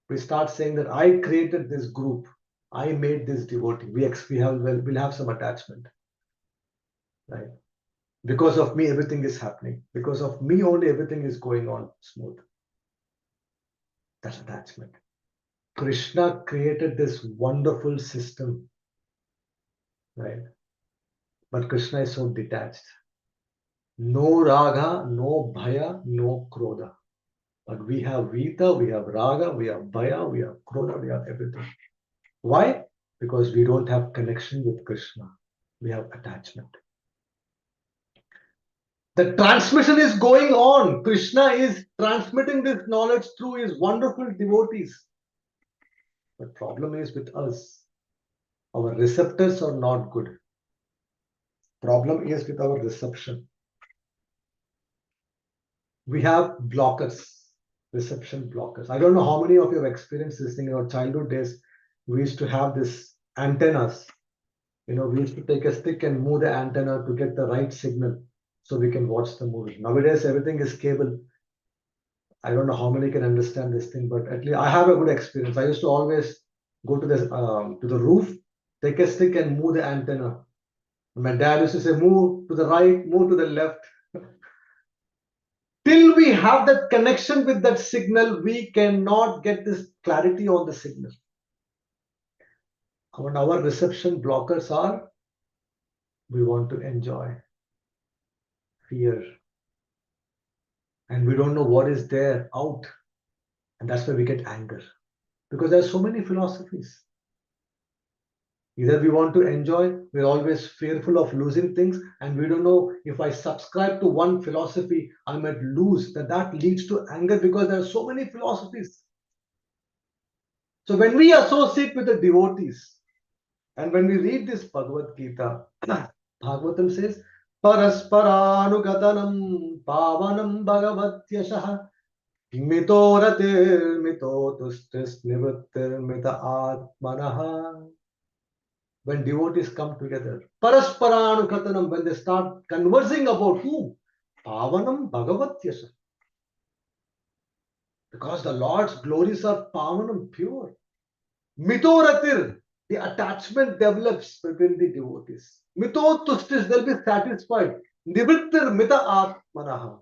We start saying that I created this group, I made this devotee. We'll have some attachment, right? Because of me, everything is happening. Because of me only, everything is going on smooth. That's attachment. Krishna created this wonderful system, right? But Krishna is so detached. No raga, no bhaya, no krodha. But we have Vita, we have raga, we have bhaya, we have krodha, we have everything. Why? Because we don't have connection with Krishna. We have attachment. The transmission is going on. Krishna is transmitting this knowledge through his wonderful devotees. The problem is with us. Our receptors are not good. Problem is with our reception. We have blockers, reception blockers. I don't know how many of you have experienced this thing in our childhood days. We used to have this antennas. We used to take a stick and move the antenna to get the right signal so we can watch the movie. Nowadays, everything is cable. I don't know how many can understand this thing, but at least I have a good experience. I used to always go to the roof, take a stick and move the antenna. My dad used to say, move to the right, move to the left. Till we have that connection with that signal, we cannot get this clarity on the signal. Our reception blockers are, we want to enjoy, fear, and we don't know what is there out. And that's why we get anger. Because there are so many philosophies. Either we want to enjoy, we're always fearful of losing things, and we don't know if I subscribe to one philosophy, I might lose. That leads to anger because there are so many philosophies. So when we associate with the devotees, and when we read this Bhagavad Gita, Bhagavatam says, Parasparanugatanam pavanam bhagavatyasah mito ratir mito tustis nivrittir mita atmanaha. When devotees come together, Parasparanukathanam, when they start conversing about whom? Pavanam Bhagavatyasa. Because the Lord's glories are Pavanam, pure. Mitoratir, the attachment develops between the devotees. Mito Tustis, they'll be satisfied. Nivrittir Mita Atmanaha.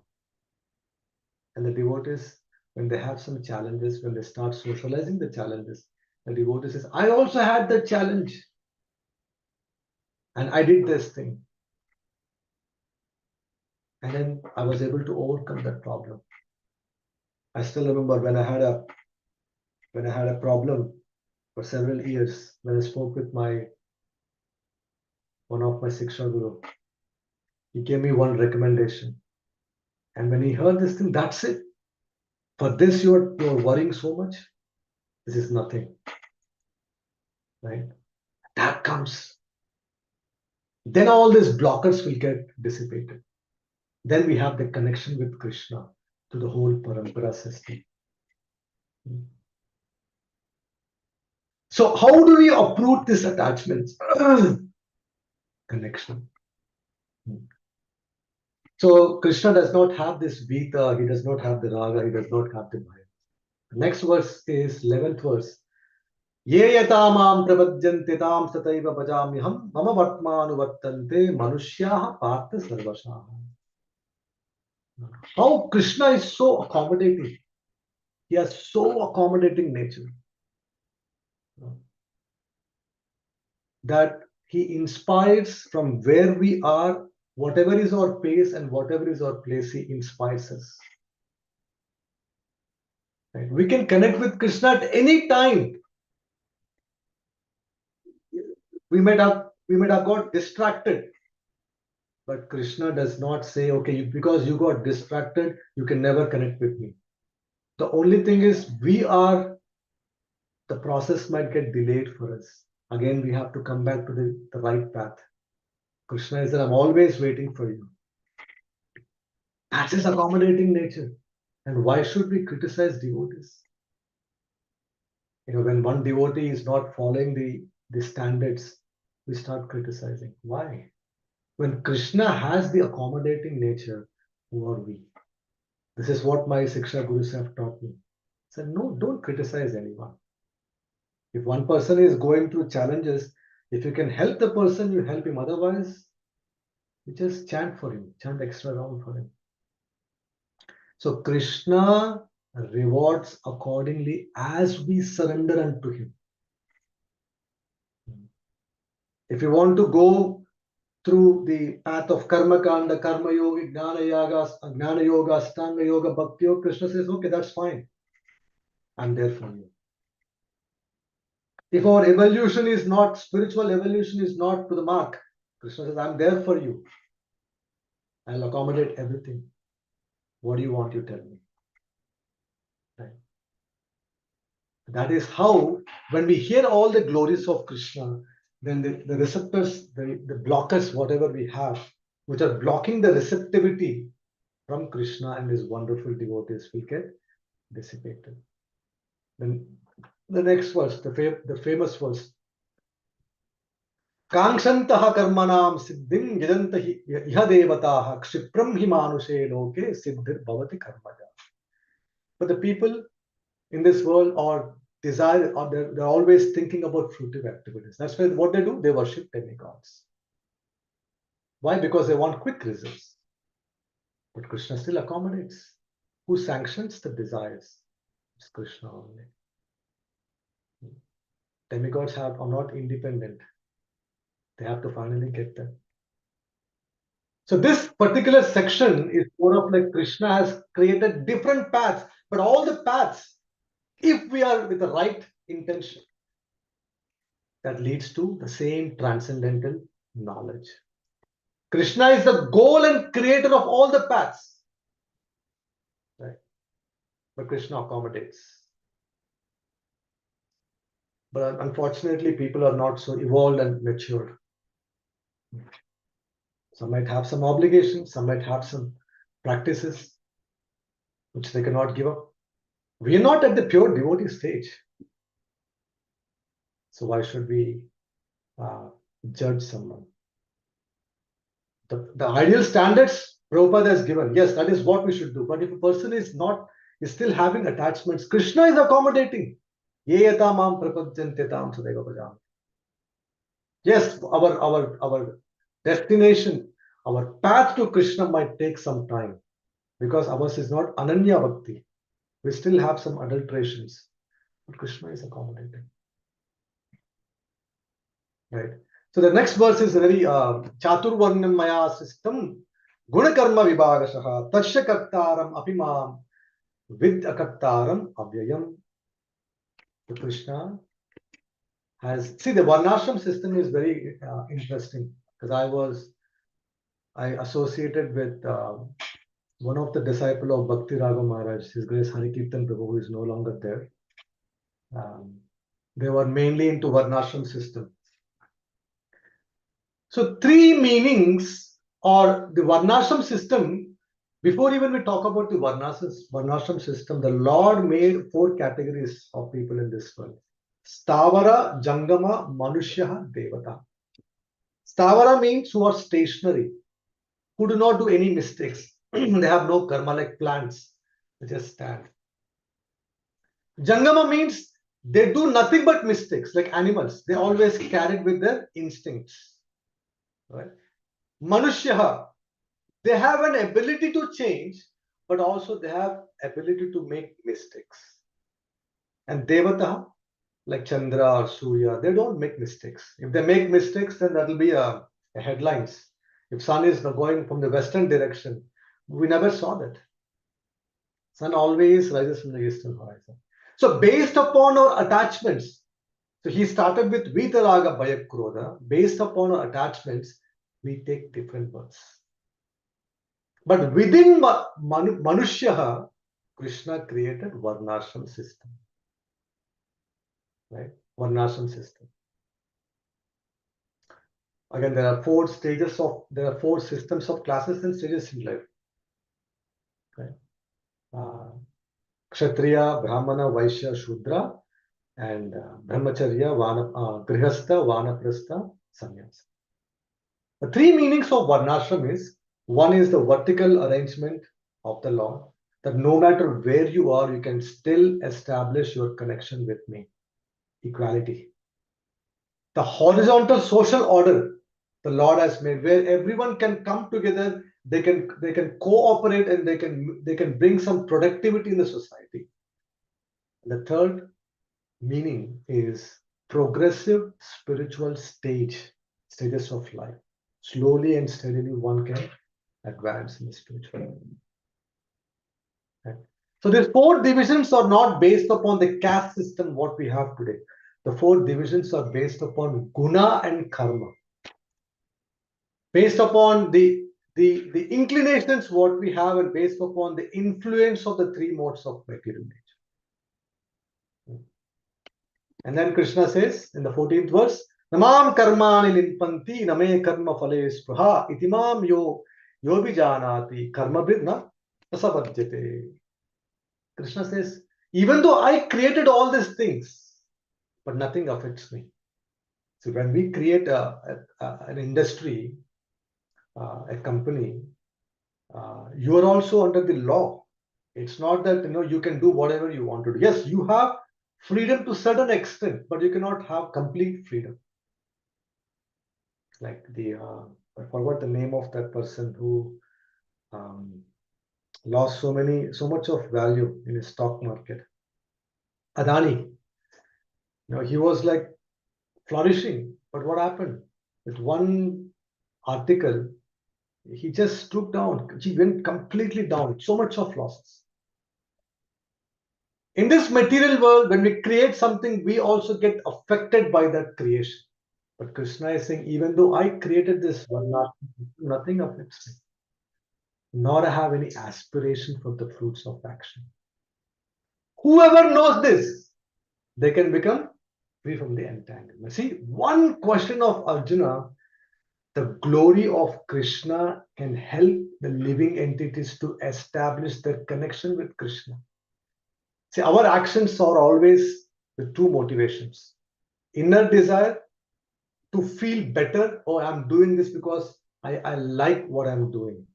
And the devotees, when they have some challenges, when they start socializing the challenges, the devotee says, I also had that challenge. And I did this thing. And then I was able to overcome that problem. I still remember when I had a problem for several years, when I spoke with one of my Siksha Guru. He gave me one recommendation. And when he heard this thing, that's it. For this you're worrying so much. This is nothing. Right? That comes. then all these blockers will get dissipated. Then we have the connection with Krishna to the whole parampara system. So how do we uproot these attachments? Connection. So Krishna does not have this Vita, he does not have the Raga, he does not have the Maya. The next verse is 11th verse. Ye yatamam prabhajyante tam sataiva bhajamyaham mama vartmanuvartante manushyaha partha sarvashaha. How Krishna is so accommodating. He has so accommodating nature that he inspires from where we are, whatever is our pace and whatever is our place, he inspires us. Right? We can connect with Krishna at any time. We might have got distracted, but Krishna does not say, okay, because you got distracted, you can never connect with me. The only thing is the process might get delayed for us. Again, we have to come back to the right path. Krishna is that I'm always waiting for you. That's his accommodating nature. And why should we criticize devotees? When one devotee is not following the standards, we start criticizing. Why? When Krishna has the accommodating nature, who are we? This is what my Siksha Gurus have taught me. So no, don't criticize anyone. If one person is going through challenges, if you can help the person, you help him. Otherwise, you just chant for him, chant extra round for him. So Krishna rewards accordingly as we surrender unto him. If you want to go through the path of karma kanda, karma yoga, gnana yoga, astanga yoga, bhakti yoga, Krishna says, okay, that's fine. I'm there for you. If our evolution is not, spiritual evolution is not to the mark, Krishna says, I'm there for you. I'll accommodate everything. What do you want, you tell me. Right? That is how, when we hear all the glories of Krishna, then the receptors, the blockers, whatever we have, which are blocking the receptivity from Krishna and his wonderful devotees, will get dissipated. Then the next verse, the famous verse. Kangshantaha karmanam siddhim yadantahi iha devataha kshipram hi manushe loke siddhir bhavati karmaja. But the people in this world are desire, or they're always thinking about fruitive activities. That's why what they do, they worship demigods. Why? Because they want quick results. But Krishna still accommodates. Who sanctions the desires? It's Krishna only. Demigods are not independent. They have to finally get them. So this particular section is more of like Krishna has created different paths, but all the paths, if we are with the right intention, that leads to the same transcendental knowledge. Krishna is the goal and creator of all the paths. Right? But Krishna accommodates. But unfortunately, people are not so evolved and mature. Some might have some obligations, some might have some practices which they cannot give up. We are not at the pure devotee stage. So why should we judge someone? The ideal standards Prabhupada has given, yes, that is what we should do. But if a person is still having attachments, Krishna is accommodating. Yes, our destination, our path to Krishna might take some time because ours is not Ananya Bhakti. We still have some adulterations, but Krishna is accommodating. Right. So the next verse is very Chaturvarnam Maya system. Gunakarma Vibhagashaha Tasya Kartaram Apimam Vid Akartaram Avyayam. So Krishna has, see, the Varnashram system is very interesting because I associated with one of the disciples of Bhakti Raghav Maharaj, His Grace Hari Kirtan Prabhu, who is no longer there. They were mainly into Varnashram system. So 3 meanings or the Varnashram system. Before even we talk about the Varnashram system, the Lord made 4 categories of people in this world. Stavara, Jangama, Manushya, Devata. Stavara means who are stationary, who do not do any mistakes. They have no karma like plants. They just stand. Jangama means they do nothing but mistakes like animals. They always carried with their instincts. Right? Manushya, they have an ability to change, but also they have ability to make mistakes. And Devata, like Chandra or Surya, they don't make mistakes. If they make mistakes, then that will be a headlines. If sun is going from the western direction, we never saw that. Sun always rises from the eastern horizon. So based upon our attachments, so he started with Vitaraga Bhayakrodha. Based upon our attachments, we take different births. But within Manushya, Krishna created Varnashram system. Right? Varnashram system. Again, there are 4 systems of classes and stages in life. Right? Kshatriya, Brahmana, Vaishya, Shudra, and Brahmacharya, Grihastha, Vanaprastha, Sannyasa. The 3 meanings of Varnashram is, one is the vertical arrangement of the Lord, that no matter where you are, you can still establish your connection with me. Equality. The horizontal social order the Lord has made, where everyone can come together, they can cooperate, and they can bring some productivity in the society. The third meaning is progressive spiritual stages of life. Slowly and steadily one can advance in the spiritual life. Okay. So these 4 divisions are not based upon the caste system what we have today. The 4 divisions are based upon guna and karma. Based upon the inclinations what we have, and based upon the influence of the 3 modes of material nature. And then Krishna says in the 14th verse, Namam karmani linpanti name karma phale spruha itimam yo vijanati karma vidna asabhadyate. Krishna says, even though I created all these things, but nothing affects me. So when we create an industry, a company, you are also under the law. It's not that you can do whatever you want to do. Yes, you have freedom to a certain extent, but you cannot have complete freedom. Like I forgot the name of that person who lost so much of value in his stock market. Adani. He was like flourishing, but what happened? With one article, he just took down. He went completely down. So much of losses. In this material world, when we create something, we also get affected by that creation. But Krishna is saying, even though I created this Varnashram, nothing affects me. Nor I have any aspiration for the fruits of action. Whoever knows this, they can become free from the entanglement. See, one question of Arjuna, the glory of Krishna can help the living entities to establish their connection with Krishna. See, our actions are always with 2 motivations. Inner desire to feel better, oh, I'm doing this because I like what I'm doing.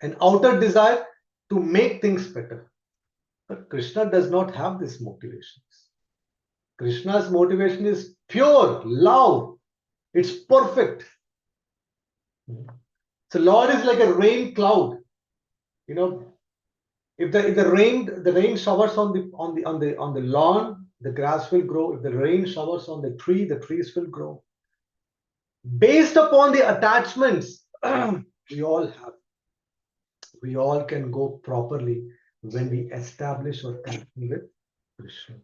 And outer desire to make things better. But Krishna does not have these motivations. Krishna's motivation is pure love. It's perfect. So Lord is like a rain cloud. If the rain showers on the lawn, the grass will grow. If the rain showers on the trees will grow. Based upon the attachments we all have, we all can go properly when we establish our connection with Krishna.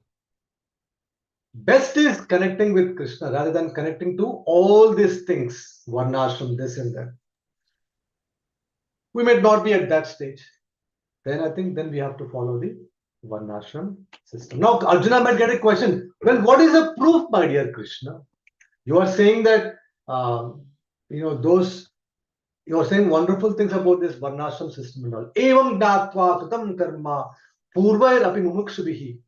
Best is connecting with Krishna rather than connecting to all these things, Varnashram, this and that. We may not be at that stage. Then I think we have to follow the Varnashram system. Now Arjuna might get a question. Well, what is the proof, my dear Krishna? You are saying that you're saying wonderful things about this varnashram system and all. Evam datva kritam karma purvair api mumukshubhihi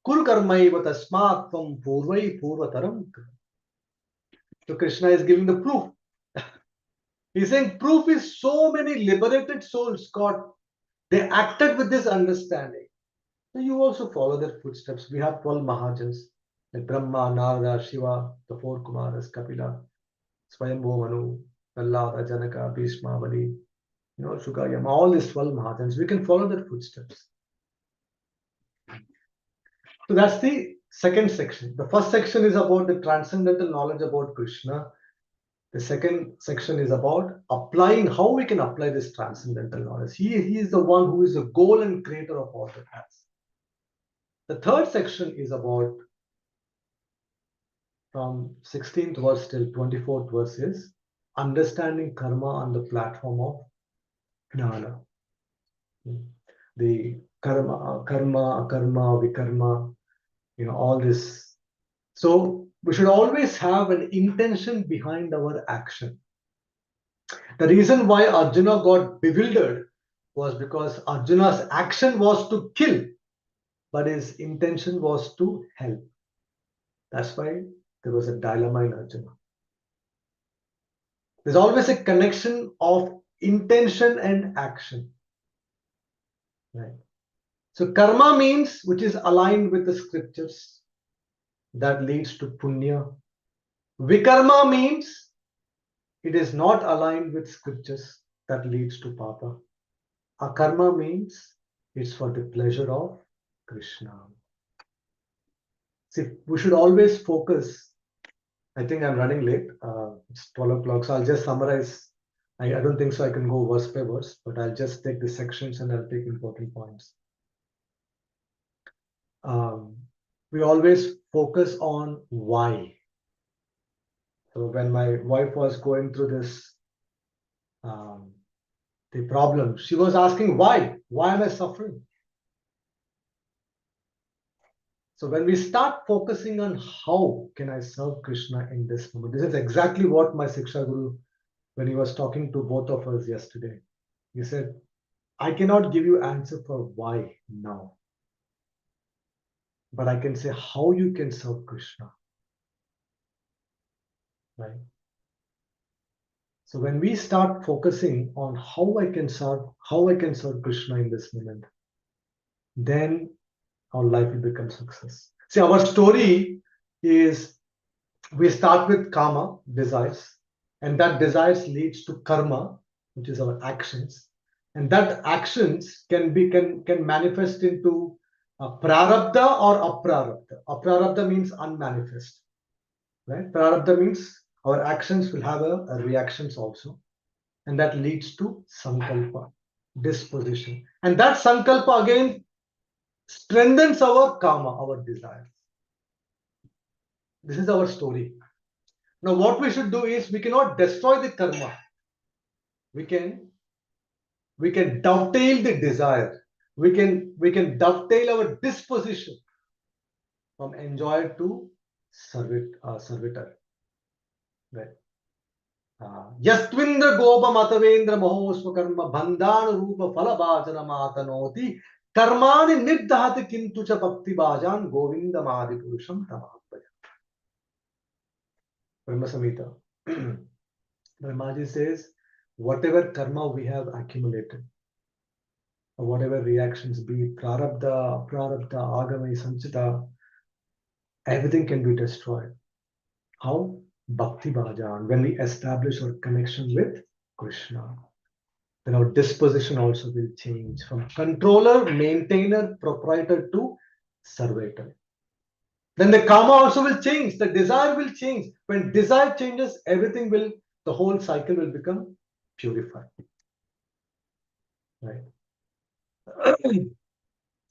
kur karmaiva tasmat tvam purvai purvataram. So Krishna is giving the proof. He's saying proof is so many liberated souls got, they acted with this understanding. So you also follow their footsteps. We have 12 Mahajans, like Brahma, Narada, Shiva, the 4 Kumaras, Kapila, Swayambhu Manu, Prahlada, Janaka, Bhishma, Bali, Shuka, Yama, all these 12 Mahajans. We can follow their footsteps. So that's the second section. The first section is about the transcendental knowledge about Krishna. The second section is about applying, how we can apply this transcendental knowledge. He is the one who is the goal and creator of all that has. The third section is about from 16th verse till 24th verse is understanding karma on the platform of jnana. The karma, vikarma, all this. So we should always have an intention behind our action. The reason why Arjuna got bewildered was because Arjuna's action was to kill, but his intention was to help. That's why there was a dilemma in Arjuna. There's always a connection of intention and action. Right? So karma means which is aligned with the scriptures, that leads to punya. Vikarma means it is not aligned with scriptures, that leads to papa. Akarma means it's for the pleasure of Krishna. See, we should always focus. I think I'm running late. It's 12 o'clock, so I'll just summarize. I don't think so I can go verse by verse, but I'll just take the sections and I'll take important points. We always focus on why. So when my wife was going through this, the problem, she was asking why? Why am I suffering? So when we start focusing on how can I serve Krishna in this moment, this is exactly what my Siksha Guru, when he was talking to both of us yesterday, he said, I cannot give you answer for why now, but I can say how you can serve Krishna. Right? So when we start focusing on how I can serve Krishna in this moment, then our life will become success. See, our story is we start with kama, desires, and that desires leads to karma, which is our actions, and that actions can manifest into prarabdha or aprarabdha. Aprarabdha means unmanifest, right? Prarabdha means our actions will have a reactions also, and that leads to sankalpa, disposition, and that sankalpa again strengthens our karma, our desires. This is our story. Now, what we should do is we cannot destroy the karma. We can dovetail the desire. We can dovetail our disposition from enjoyer to servitor. Right. Yastvindra gopa matavendra mahosva karma bandhana rupa phalabhajana matanoti karmani niddhati kintu cha bhakti bhajan govinda mahadi purusham tamapaya. Brahma Samhita. Brahmaji says, whatever karma we have accumulated, or whatever reactions, be it prarabdha, aprarabdha, agami, sanchita, everything can be destroyed. How? Bhakti bhajan, when we establish our connection with Krishna. Then our disposition also will change from controller, maintainer, proprietor to servitor. Then the karma also will change, the desire will change. When desire changes, the whole cycle will become purified. Right?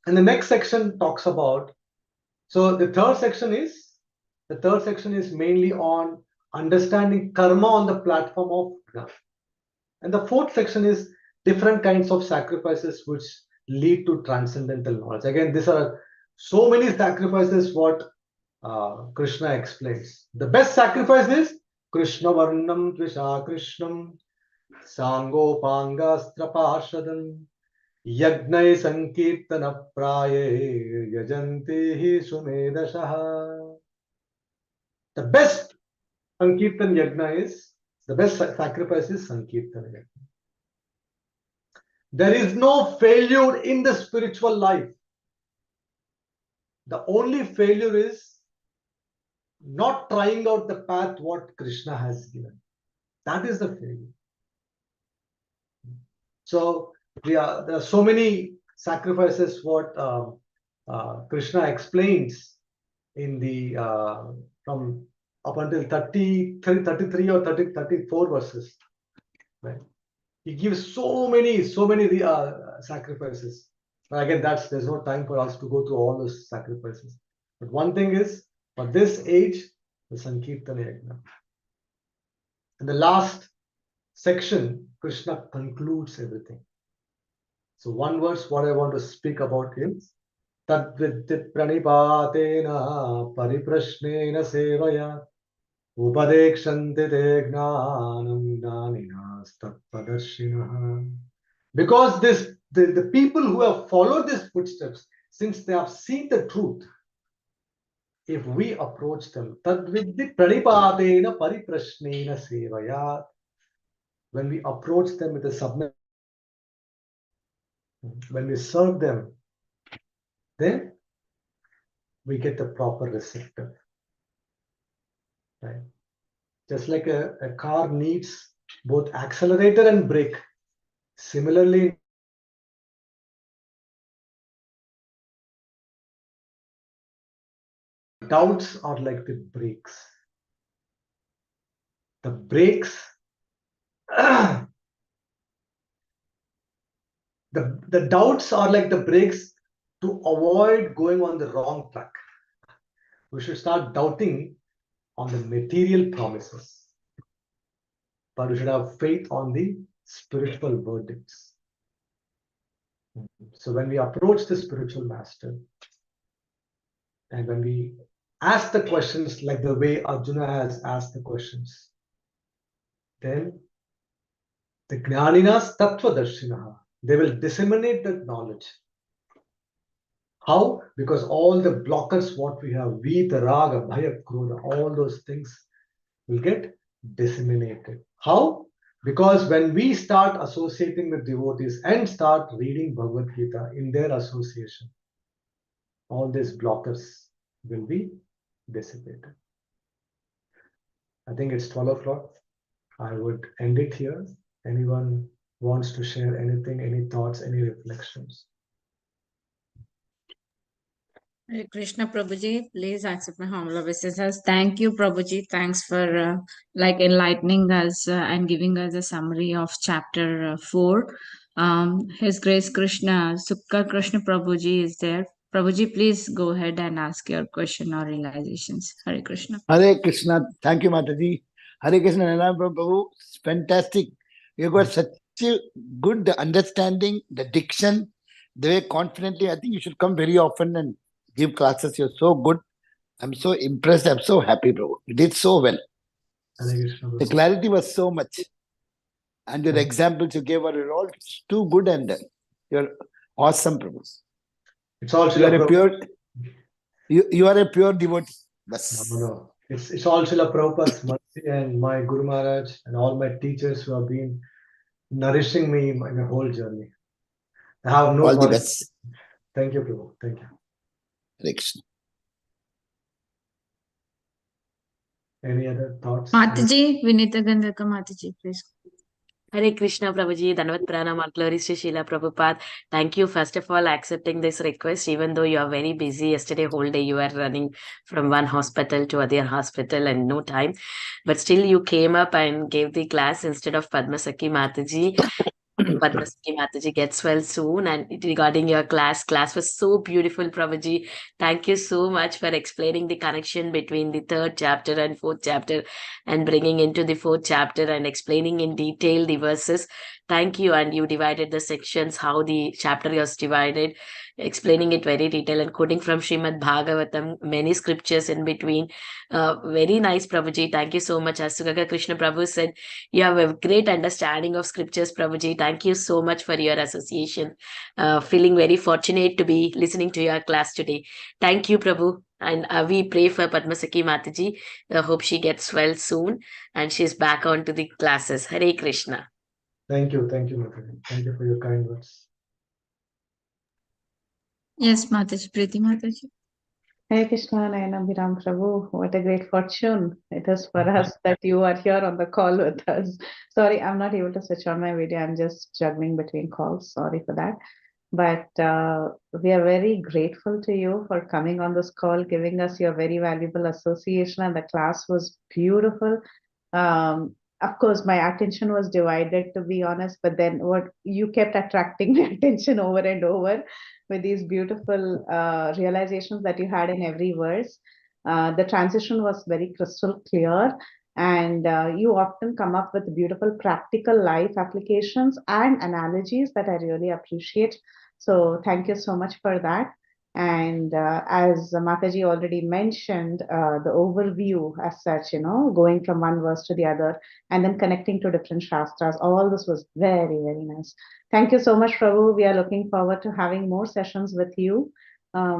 And the next section talks about, so the third section is mainly on understanding karma on the platform of Jnana. And the fourth section is different kinds of sacrifices which lead to transcendental knowledge. Again, these are so many sacrifices what Krishna explains. The best sacrifice is Krishna Varnam Tvisha Krishnam Sangopanga Parshadam Yagnai Sankirtana Praye Yajanti Sumedashaha. The best Sankirtan Yagna is, the best sacrifice is Sankirtan Yagna. There is no failure in the spiritual life. The only failure is not trying out the path what Krishna has given. That is the failure. So there are so many sacrifices what Krishna explains in the from up until 33 or 34 verses. Right? He gives so many sacrifices. But again, there's no time for us to go through all those sacrifices. But one thing is, for this age, the Sankirtana Yagna. In the last section, Krishna concludes everything. So one verse, what I want to speak about is Tadviddit pranipatena pariprashnena sevaya upadekshanti te gnanam gnaninas tattvadarshinaha. Because the people who have followed these footsteps, since they have seen the truth, if we approach them, Tadviddit pranipatena pariprashnena sevaya, when we approach them with a submission, when we serve them, then we get the proper receptive. Right? Just like a car needs both accelerator and brake. Similarly, doubts are like the brakes. The brakes, the doubts are like the brakes to avoid going on the wrong track. We should start doubting on the material promises, but we should have faith on the spiritual verdicts. So when we approach the spiritual master, and when we ask the questions like the way Arjuna has asked the questions, then the Gnaninas Tattvadarshinaha, they will disseminate that knowledge. How? Because all the blockers, what we have, Vita, Raga, Bhaya, Krodha, all those things will get disseminated. How? Because when we start associating with devotees and start reading Bhagavad Gita in their association, all these blockers will be dissipated. I think it's 12 o'clock. I would end it here. Anyone wants to share anything, any thoughts, any reflections? Hare Krishna Prabhuji, please accept my humble obeisances. Thank you, Prabhuji. Thanks for enlightening us and giving us a summary of chapter 4. His Grace Krishna, Sukha Krishna Prabhuji is there. Prabhuji, please go ahead and ask your question or realizations. Hare Krishna. Hare Krishna. Thank you, Mataji. Hare Krishna, Nayanabhiram Prabhu. It's fantastic. You got such a good understanding, the diction, the way confidently. I think you should come very often and give classes. You're so good. I'm so impressed. I'm so happy, Prabhu. You did so well. Hare Krishna, The clarity was so much. And your examples you gave were all too good, and you're awesome, Prabhu. It's all You are Srila a pure, you are a pure devotee. Bas. No. It's all Srila Prabhupada's mercy and my Guru Maharaj and all my teachers who have been nourishing me in my whole journey. I have no All the quality. best. Thank you, Prabhu. Thank you. Hare Krishna. Any other thoughts? Mataji, Vinita Gandhaka Mataji, please. Hare Krishna Prabhuji, Danvat Pranam, all glories to Srila Prabhupada. Thank you first of all accepting this request, even though you are very busy. Yesterday whole day you were running from one hospital to other hospital and no time. But still you came up and gave the class instead of Padmasaki Mataji. Padmasaki Mataji gets well soon. And regarding your class was so beautiful, Prabhuji. Thank you so much for explaining the connection between the 3rd chapter and 4th chapter and bringing into the 4th chapter and explaining in detail the verses. thank you. And you divided the sections, how the chapter was divided, explaining it very detailed and quoting from Srimad Bhagavatam, many scriptures in between. Very nice, Prabhuji. Thank you so much. As Sugaka Krishna Prabhu said, you have a great understanding of scriptures, Prabhuji. Thank you so much for your association. Feeling very fortunate to be listening to your class today. Thank you, Prabhu. And we pray for Padmasaki Mataji. Hope she gets well soon and she's back onto the classes. Hare Krishna. Thank you, Mataji. Thank you for your kind words. Yes, Mataji, Preeti Mataji. Hare Krishna, Nayanabhiram Prabhu. What a great fortune it is for us that you are here on the call with us. Sorry, I'm not able to switch on my video. I'm just juggling between calls. Sorry for that. But we are very grateful to you for coming on this call, giving us your very valuable association, and the class was beautiful. Of course, my attention was divided, to be honest, but then what you kept attracting my attention over and over with these beautiful realizations that you had in every verse. The transition was very crystal clear, and you often come up with beautiful practical life applications and analogies that I really appreciate. So thank you so much for that. And as Mataji already mentioned, the overview as such, going from one verse to the other and then connecting to different shastras, all this was very, very nice. Thank you so much, Prabhu. We are looking forward to having more sessions with you.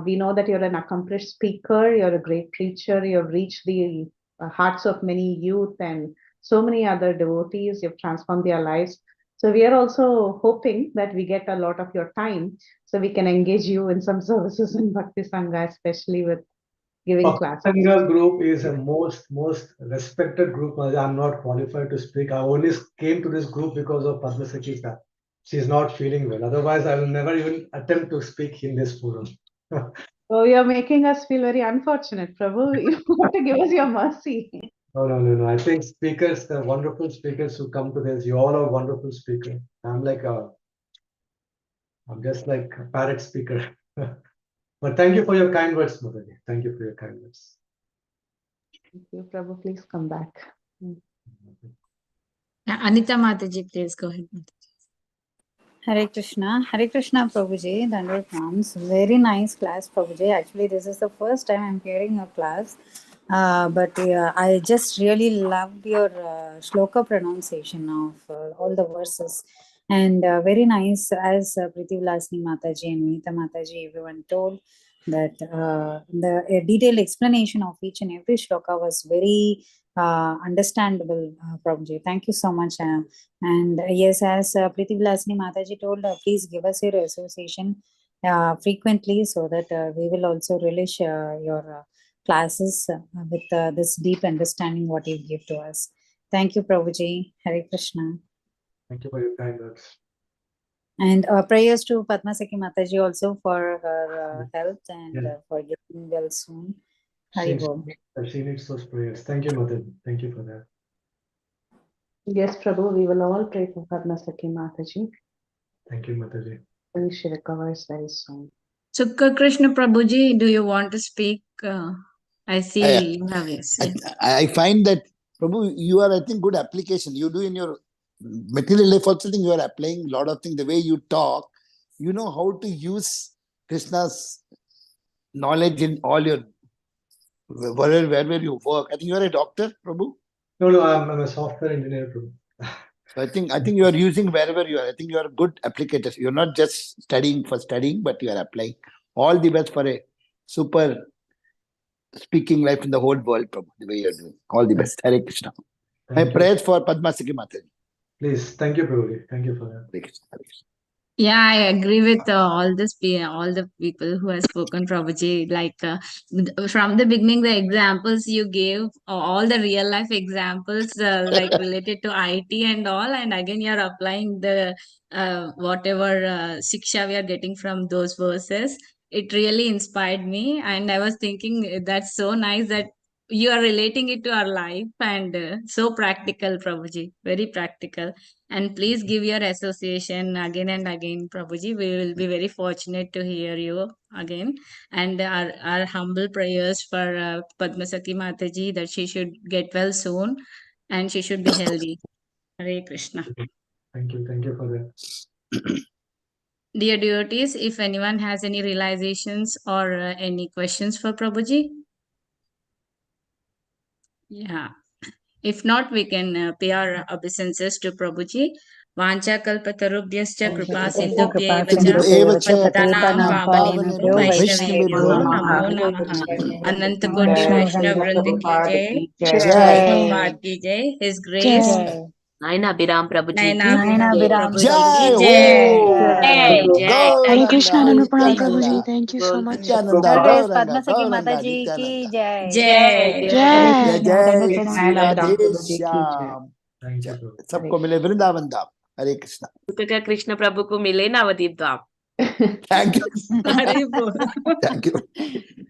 We know that you're an accomplished speaker, you're a great preacher, you've reached the hearts of many youth and so many other devotees, you've transformed their lives. So we are also hoping that we get a lot of your time so we can engage you in some services in Bhakti Sangha, especially with giving classes. Sangha group is a most respected group. I'm not qualified to speak. I only came to this group because of Padmasaki. She's not feeling well. Otherwise, I will never even attempt to speak in this forum. Oh, you're making us feel very unfortunate, Prabhu. You want to give us your mercy. No. I think speakers, the wonderful speakers who come to this, you all are wonderful speakers. I'm just like a parrot speaker. But thank you for your kind words, Mataji. Thank you for your kind words. Thank you, Prabhu. Please come back. Anita Mataji, please go ahead. Hare Krishna Prabhuji, Dandar Pranams. Very nice class, Prabhuji. Actually, this is the first time I'm hearing your class. But I just really loved your shloka pronunciation of all the verses. And very nice, as Priti Vilasni Mataji and Meeta Mataji, everyone told that the detailed explanation of each and every shloka was very understandable, Prabhuji. Thank you so much. And yes, as Priti Vilasni Mataji told, please give us your association frequently so that we will also relish your classes with this deep understanding what you give to us. Thank you, Prabhuji. Hare Krishna. Thank you for your kind words. And prayers to Padmasaki Mataji also for her health and for getting well soon. She needs those prayers. Thank you, Mataji. Thank you for that. Yes, Prabhu, we will all pray for Padmasaki Mataji. Thank you, Mataji. She recovers very soon. Sukha Krishna Prabhuji, do you want to speak? I see you have yes. I find that, Prabhu, you are, I think, good application. You do in your material life also, I think you are applying a lot of things. The way you talk, you know how to use Krishna's knowledge in all your, wherever you work. I think you are a doctor, Prabhu? No, I'm a software engineer, Prabhu. So I think you are using wherever you are. I think you are a good applicator. You're not just studying for studying, but you are applying. All the best for a super speaking life in the whole world, Prabhu, the way you're doing. All the best. Hare Krishna. My prayers for Padmasaki Mataji. Please, thank you, Prabhu. Thank you for that. Hare Krishna. Hare Krishna. Yeah, I agree with all the people who have spoken, Prabhuji. Like from the beginning, the examples you gave, all the real life examples, like related to IT and all, and again you're applying the whatever siksha we are getting from those verses. It really inspired me, and I was thinking that's so nice that you are relating it to our life and so practical, Prabhuji. Very practical. And please give your association again and again, Prabhuji. We will be very fortunate to hear you again. And our humble prayers for Padmasaki Mataji that she should get well soon and she should be healthy. Hare Krishna. Thank you for that. Dear devotees, if anyone has any realizations or any questions for Prabhuji? Yeah. If not, we can pay our obeisances to Prabhuji. Vancha kalpatarubhyascha kripa sindhubhya Sindhubhya evacha cha patitanam patitanam pavanebhyo pavanebhyo vaishnavebhyo vaishnavebhyo namo namo namaha. namaha. Anantakoti Vaishnav Vrinda ki jai. Jai. Prabhupada ki jai. His grace. Nayanabhiram Prabhuji ki Nayanabhiram Prabhuji ki Jai jai. Ho. Jai. Thank you, Gauranga, Shananupam Nityananda, Prabhuji. Thank you so much. Nityananda, Her grace Gauranga, Padma Sakhi Gauranga, Mataji ki Nityananda. jai. Jai. Jai Jai. जय Shri Radhe Prabhuji ki Shyam Thank you, Prabhu. सबको मिले वृंदावन धाम हरे कृष्णा का कृष्ण प्रभु को मिले Navadweep Dham. Thank you Hari bol. Thank you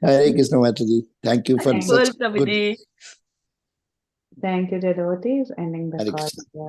Hare Krishna Mata ji thank you for बोल such good Prabhuji. Thank you, devotees. Ending the Hare call Krishna here.